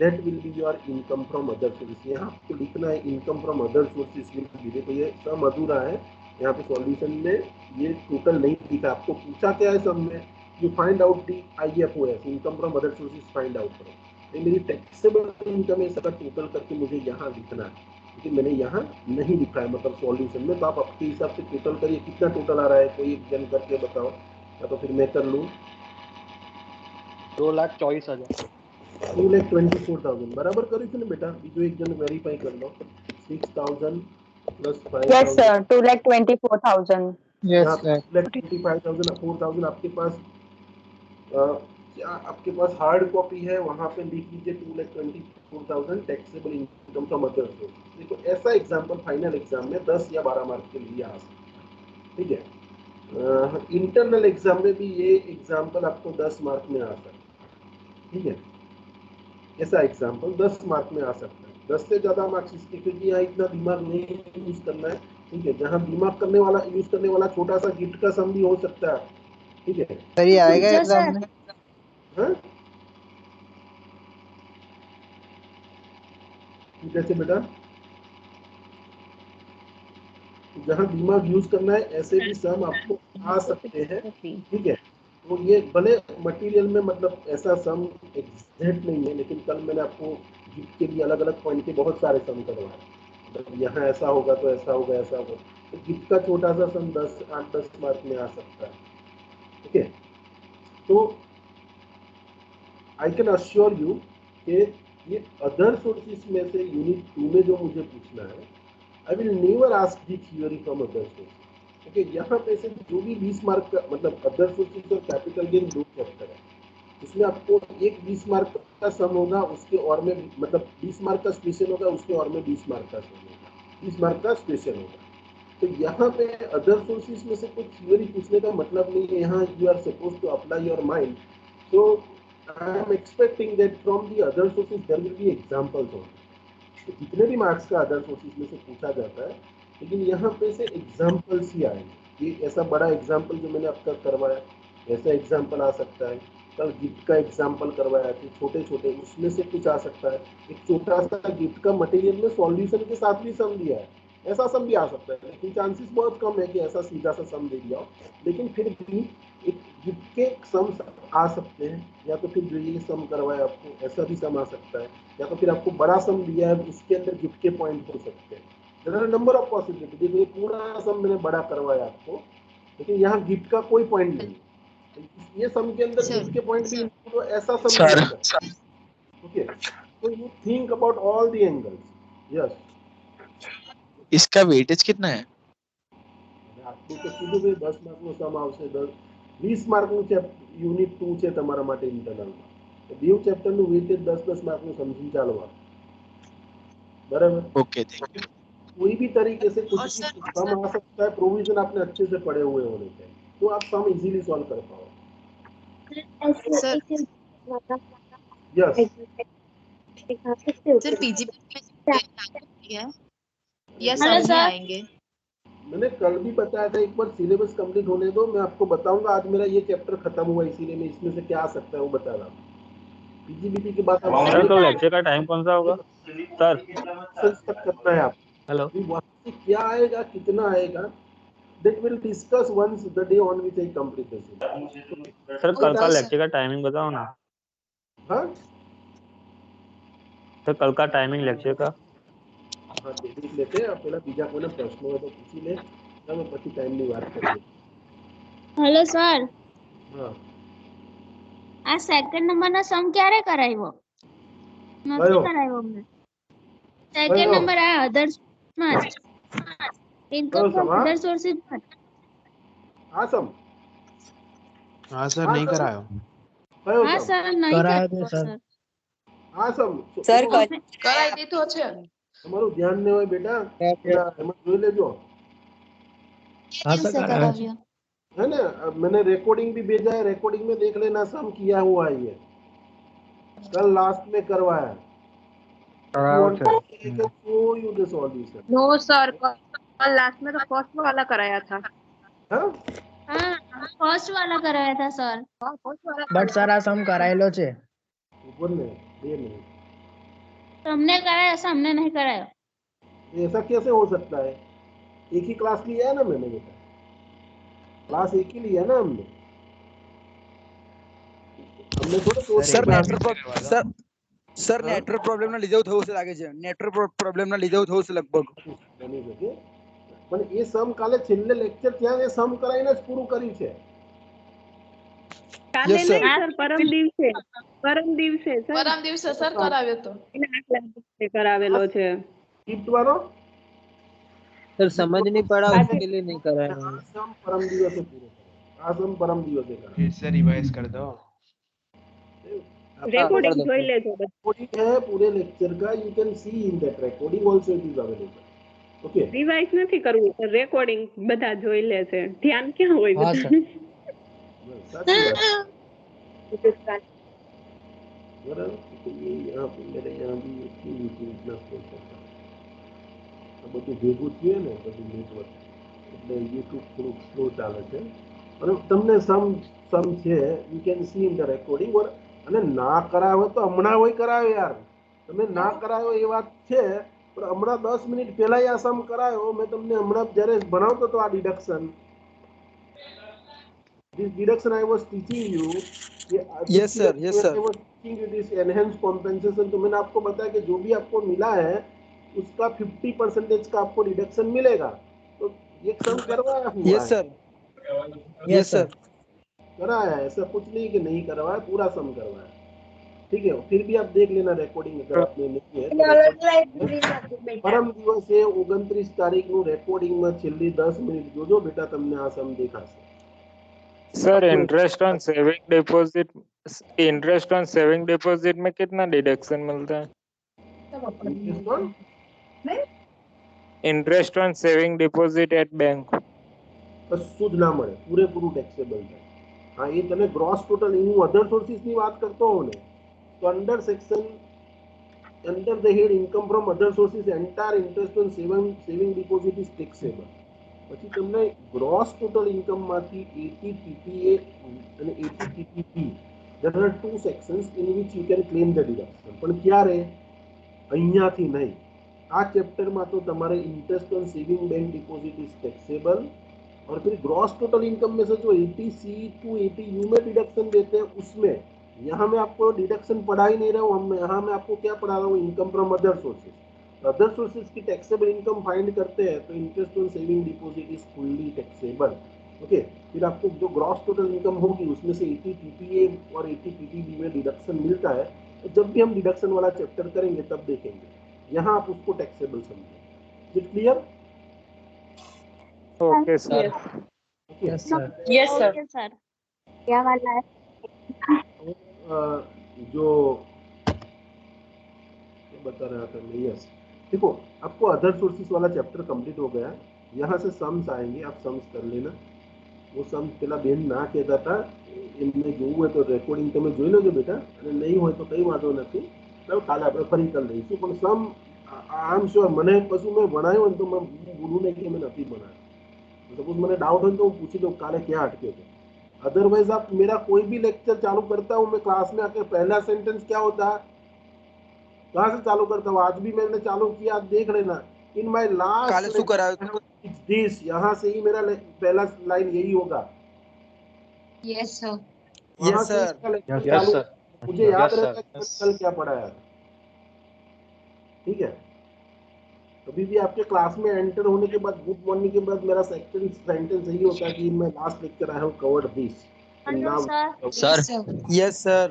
that will be your income from other sources. यहाँ आपको लिखना है income from other sources will be, देखो ये सम अधूरा है, यहाँ पे सॉल्यूशन में ये टोटल नहीं दिखा, आपको पूछा क्या है सम में, you find out the IFOS, income from other sources find out करो। ये मेरी टैक्सेबल इनकम है, इसका टोटल करके मुझे यहाँ लिखना है, लेकिन मैंने यहाँ नहीं लिखा है, मतलब सॉल्यूशन में। तो आप आपके हिसाब से टोटल करिए, कितना टोटल आ रहा है, कोई एक जन करके बताओ, या तो फिर मैं कर लूँ। 2,24,000 2,24,000 बराबर करो इसने बेटा, जो एक जन वेरीफाई कर लो। 6,000 plus 5,000, Yes, sir. 2,24,000. Yes, sir. 25,000, 4,000 आपके पास क्या आपके पास हार्ड कॉपी है, वहां पे लिख लीजिए 2,24,000 taxable income from other source. देखो ऐसा एग्जांपल फाइनल एग्जाम में 10 या 12 मार्क के लिए आ सकता है, ठीक है। इंटरनल एग्जाम में भी ये एग्जांपल आपको 10 मार्क में आ सकता है, ठीक है। ऐसा एग्जांपल 10 मार्क में आ सकता है, 10 से ज्यादा मार्क्स इसके, क्योंकि यहाँ इतना दिमाग नहीं यूज करना है, ठीक है। जहाँ दिमाग करने वाला यूज करने वाला छोटा सा गिफ्ट का सम भी हो सकता है, ठीक है। सर ये आएगा Yes, एग्जाम sir. में? हाँ? कैसे बेटा, जहाँ दिमाग यूज करना है ऐसे भी सम आपको आ सकते हैं, ठीक है। तो ये भले मटेरियल में मतलब ऐसा सम एग्जैक्ट नहीं है, लेकिन कल मैंने आपको गिफ्ट के लिए अलग अलग पॉइंट के बहुत सारे सम करवाए, मतलब यहाँ ऐसा होगा तो ऐसा होगा, ऐसा होगा, तो गिफ्ट का छोटा सा सम 8-10 मार्क में आ सकता है, ठीक है। तो आई कैन अश्योर यू कि ये अदर सोर्सेस में से यूनिट 2 में जो मुझे पूछना है, I will never ask the theory from other sources. Okay, यहाँ पे से जो भी 20 मार्क का, मतलब अदर सोर्सेस और कैपिटल गेन 2 चैप्टर है, उसमें आपको एक 20 मार्क का सम होगा, उसके और में मतलब 20 मार्क का स्पेशल होगा, उसके और में 20 मार्क का सम होगा, 20 मार्क का स्पेशल होगा। तो यहाँ पे अदर सोर्सेस में से कुछ थ्योरी पूछने का मतलब नहीं है, यहाँ you are suppose to apply your mind. So I am expecting that from the other sources there will be examples on. तो जितने भी मार्क्स का अदर सोर्सेस में से पूछा जाता है, लेकिन यहाँ पे से एग्जाम्पल्स ही आएंगे। ये ऐसा बड़ा एग्जाम्पल जो मैंने अब तक करवाया, ऐसा एग्जाम्पल आ सकता है, कल गिफ्ट का एग्जाम्पल करवाया था, छोटे छोटे उसमें से कुछ आ सकता है। एक छोटा सा गिफ्ट का मटेरियल में सॉल्यूशन के साथ भी सम दिया है, ऐसा सम भी आ सकता है, लेकिन चांसेस बहुत कम है कि ऐसा सीधा सा सम दे दिया हो, लेकिन फिर भी एक गिफ्ट के सम आ सकते हैं, या तो फिर जो ये सम करवाया आपको ऐसा भी सम आ सकता है, या तो फिर आपको बड़ा सम दिया है उसके अंदर गिफ्ट के पॉइंट हो सकते हैं। There are number of possibility. देखो ये पूरा सम मैंने बड़ा करवाया आपको, लेकिन यहाँ गिफ्ट का कोई पॉइंट नहीं है, ये सम के अंदर गिफ्ट के पॉइंट भी, तो ऐसा सम भी सर होता है। Okay, so you think about all the angles. Yes. इसका वेटेज कितना है? आपको तो સીધું ભાઈ 10 માર્ક નો સમ આવશે, 20 માર્ક નું છે યુનિટ 2 છે તમારા માટે ઇન્ટરનલ માં, દીવ ચેપ્ટરનું વેટેજ 10-10 માર્કનું સમજીને ચાલવા, बराबर। Okay thank you. कोई भी तरीके से कुछ भी सम आ सकता है, प्रोविजन आपने अच्छे से पढ़े हुए होने चाहिए, तो आप सम इजीली सॉल्व कर पाओगे। सर यस सर पीजीपी में है या हेलो सम ही सर। आएंगे? मैंने कल भी बताया था, एक बार सिलेबस कंप्लीट होने दो, मैं आपको बताऊंगा। आज मेरा ये चैप्टर खत्म हुआ, इसीलिए मैं इसमें से क्या आ सकता है वो बता रहा हूँ। पीजीबीपी की बात आप सर तो लेक्चर का टाइम कौन सा होगा सर? तक करना है आप। हेलो अभी वहाँ से क्या आएगा, कितना आएगा, that will discuss once the day on which I complete the syllabus। Sir कल का लेक्चर का टाइमिंग बताओ ना। हाँ सर कल का टाइमिंग लेक्चर का। हाँ देख लेते हैं। पहला बीजा कोने प्रश्न हो तो पूछी ले, तब પછી टाइम ની વાત કરીએ। हेलो सर, हाँ આ સેકન્ડ નંબરનો સમ ક્યારે કરાવ્યો? નથી કયો કરાવ્યો મેં। સેકન્ડ કયો નંબર આ અધર માં ઇન્કમ કયો ફ્રોમ સમ? અધર સોર્સિસ માં। हाँ सम हाँ सर हाँ नहीं सम करायो। कयो હા सम સર નહીં કરાયો કરાવ્યો તો સર। સર। हाँ सम સર કરાઈ દીધો છે। તમારું ધ્યાન ન હોય બેટા, એમાં જોઈ લેજો। हाँ कैसे सर कराव्યો? है ना, अब मैंने रिकॉर्डिंग भी भेजा है, रिकॉर्डिंग में देख लेना सम किया हुआ है ये, कल लास्ट में करवाया। you the solution। No sir, कल लास्ट में तो फर्स्ट वाला कराया था। हाँ हाँ फर्स्ट वाला कराया था सर। बट सर आ सम कराયેલો છે। ऊपर नहीं, ये नहीं, तुमने कराया, हमने नहीं कराया। ऐसा कैसे हो सकता है? एक ही क्लास लिया है ना मैंने बेटा, क्लास एक ही लिया ना हमने थोड़ा સર નેટવર્ક પ્રોબ્લેમ ના લીધે થયું છે લાગે છે। નેટવર્ક પ્રોબ્લેમ ના લીધે થયું છે લગભગ। બની શકે, પણ એ સમ કાલે છેલ્લે લેક્ચર ત્યાં એ સમ કરાઈને જ પૂરું કર્યું છે। કાલે Yes, sir. નહીં સર, પરમ દિવસે સર પરમ દિવસે સર કરાવ્યો તો। આ ક્લાસ કરાવેલો છે। શિફ્ટ વાળો सर समझ नहीं पड़ा उसके लिए नहीं कराया। આ સમ પરમ દિવસે પૂરો કર્યો, આ સમ પરમ દિવસે કર્યો। फिर से रिवाइज कर दो। રેકોર્ડિંગ જોઈ લેજો બધું। रिकॉर्डिंग है पूरे लेक्चर का, you can see in that recording also it is available. Okay revise નથી કરવું સર, રેકોર્ડિંગ બધા જોઈ લે છે। ધ્યાન ક્યાં હોય हाँ બધા। सर। साची बात बराबर। तो ये यहाँ पे मेरे यहाँ भी इतना स्लो चलता है, આ બધું ભેગું થયું ને બધું નેટવર્ક, એટલે યુટ્યુબ થોડુંક સ્લો ચાલે છે। અને તમને સમ છે, you can see in the recording. અને ના કરાયો તો હમણાં હોય કરાયો યાર, તમે ના કરાયો એ વાત છે, પણ હમણાં 10 મિનિટ પહેલા આ સમ કરાયો મેં તમને। હમણાં જ્યારે ભણાવતો તો આ deduction, this deduction I was teaching you, Yes, sir. Yes, sir. I was teaching you this enhanced compensation। तो मैंने आपको बताया कि जो भी आपको मिला है उसका 50% का आपको डिडक्शन मिलेगा। तो ये सम करवाया हुआ Yes, है, sir. Yes, sir. कराया है, ऐसा कुछ नहीं कि नहीं करवाया, पूरा सम करवाया। ठीक है, फिर भी आप देख लेना रिकॉर्डिंग अगर आपने नहीं है तो। परम દિવસે 29 તારીખનું રેકોર્ડિંગમાં છેલ્લી 10 મિનિટ જોજો બેટા, તમને આ સમ દેખાશે। Sir interest on saving deposit में कितना डिडक्शन मिलता है? Interest on saving deposit at bank કશું જ ના મળે, પૂરેપૂરું ટેક્સેબલ થાય। હા એ તમે ગ્રોસ ટોટલ, હું અધર સોર્સિસની વાત કરતો હોઉં ને, તો under section under the head income from other sources entire interest on saving deposit is taxable। પછી તમને gross total income માંથી 80 TPA અને 80 TPP, there are two sections in which you can claim the deduction। પણ ક્યારે? અહીંયાથી નહીં, આ ચેપ્ટરમાં તો તમારે interest on saving bank deposit is taxable, और फिर ग्रॉस टोटल इनकम में से जो 80C to 80U में डिडक्शन देते हैं उसमें, यहाँ मैं आपको डिडक्शन पढ़ा ही नहीं रहा हूँ, यहाँ मैं आपको क्या पढ़ा रहा हूँ, income from other sources. Other sources की टैक्सेबल इनकम फाइंड करते हैं तो interest on saving deposit is fully taxable. Okay, फिर आपको जो ग्रॉस टोटल इनकम होगी उसमें से 80 TPA और 80 TPB में डिडक्शन मिलता है। तो जब भी हम डिडक्शन वाला चैप्टर करेंगे तब देखेंगे, यहाँ आप उसको टैक्सेबल समझें। Is it clear? Okay sir. Yes sir. Yes sir. Sir क्या वाला है? जो बता रहा था मैं, यस देखो आपको अदर सोर्सेस वाला चैप्टर कंप्लीट हो गया। यहाँ से सम्स आएंगे, आप सम्स कर लेना। वो सम्स પેલા બેન ના કહેતા હતા એમને જોવું હોય તો રેકોર્ડિંગ તમે જોઈ લેજો બેટા, અને નહીં હોય તો કંઈ વાંધો નથી, બરાબર કાલે આપણે ફરી કરી લઈશું। પણ સમ આઈ એમ શ્યોર મને કશું મેં ભણાયું હોય ને તો मैं बोलूँ नहीं कि मैं નથી ભણાયું। सपोज मैंने डाउट हो तो मैं पूछी दो काले क्या अटके थे। अदरवाइज आप मेरा कोई भी लेक्चर चालू करता हूँ मैं क्लास में आके पहला सेंटेंस क्या होता है, कहाँ से चालू करता हूँ, आज भी मैंने चालू किया, आप देख लेना। इन माय કાલે શું કરાયું? लास्ट दिस, यहाँ से ही मेरा पहला लाइन यही होगा। Yes sir. वहाँ Yes, से sir. इसका लेक्चर Yes, चालू sir. मुझे याद Yes, रहता है कि sir. कल क्या पढ़ाया है। ठीक है, कभी भी आपके क्लास में एंटर होने के बाद गुड मॉर्निंग के बाद मेरा सेकंड सेंटेंस यही होता है कि in my last lecture I have covered this. Hello sir. Sir Yes, sir.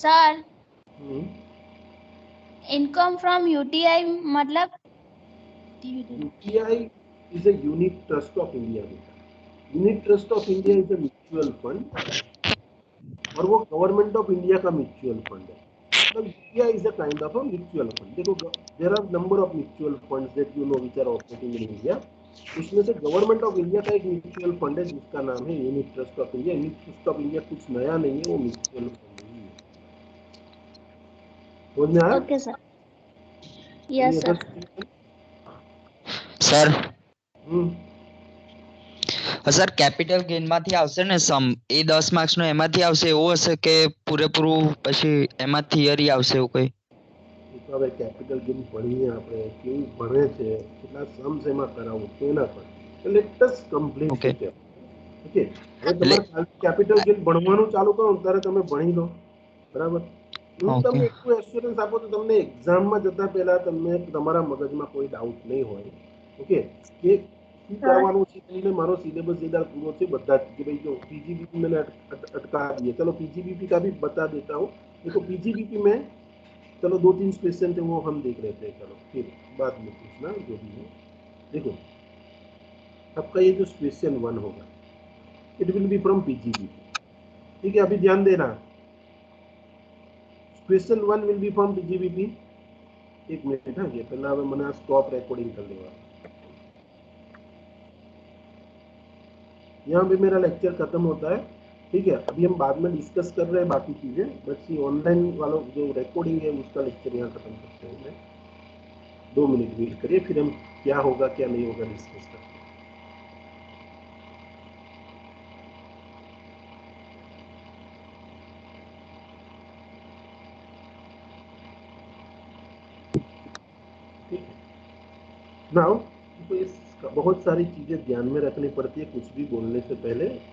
Sir income from UTI मतलब UTI is a unit trust of India। Unit trust of India is a mutual fund और वो गवर्नमेंट ऑफ इंडिया का म्यूचुअल फंड है। मतलब UTI is a kind of a mutual fund. देखो there are number of mutual funds that you know which are operating in India. उसमें से गवर्नमेंट ऑफ इंडिया का एक म्यूचुअल फंड है जिसका नाम है unit trust of India. Unit trust of India कुछ नया नहीं है, वो म्यूचुअल फंड ही है। समझ में आया? Okay sir. Yes sir. Sir sir capital gain માંથી આવશે ને સમ એ 10 માર્ક્સ નો એમાંથી આવશે એવું હશે કે પૂરેપૂરું પછી એમાં થિયરી આવશે એવું કઈ? તો હવે કેપિટલ ગેઇન ભણીએ આપણે કેવું ભણે છે, કેટલા સમ્સ એમાં કરાવું તેના પર let us complete Okay. Okay હવે તમારે કેપિટલ ગેઇન ભણવાનું ચાલુ કરો ને ત્યારે તમે ભણી લો, બરાબર। હું Okay. તમને એટલું એશ્યોરન્સ આપું તો તમને એક્ઝામમાં જતા પહેલા તમને તમારા મગજમાં કોઈ ડાઉટ નહીં હોય ઓકે કે શું કરવાનું છે। તમને મારો સિલેબસ જે પૂરો છે બધા કે ભાઈ જો पीजीबीपी मैंने अटका दिए, चलो पीजीबीपी का भी बता देता हूँ। देखो पीजीबीपी में चलो 2-3 क्वेश्चन थे वो हम देख लेते हैं, चलो फिर बाद में पूछना जो भी है। देखो आपका ये जो क्वेश्चन 1 होगा it will B from PGBP. ठीक है, अभी ध्यान देना, question 1 will be from PGBP. एक मिनट हाँ, ये पहला હવે મને આ સ્ટોપ રેકોર્ડિंग कर लेगा। यहाँ पे मेरा लेक्चर खत्म होता है। ठीक है, अभी हम बाद में डिस्कस कर रहे हैं बाकी चीजें, बस ये ऑनलाइन वालों जो रिकॉर्डिंग है उसका लेक्चर यहाँ खत्म करते हैं। 2 मिनट वेट करिए, फिर हम क्या होगा क्या नहीं होगा डिस्कस करते हैं। नाउ तो इस बहुत सारी चीजें ध्यान में रखनी पड़ती है कुछ भी बोलने से पहले।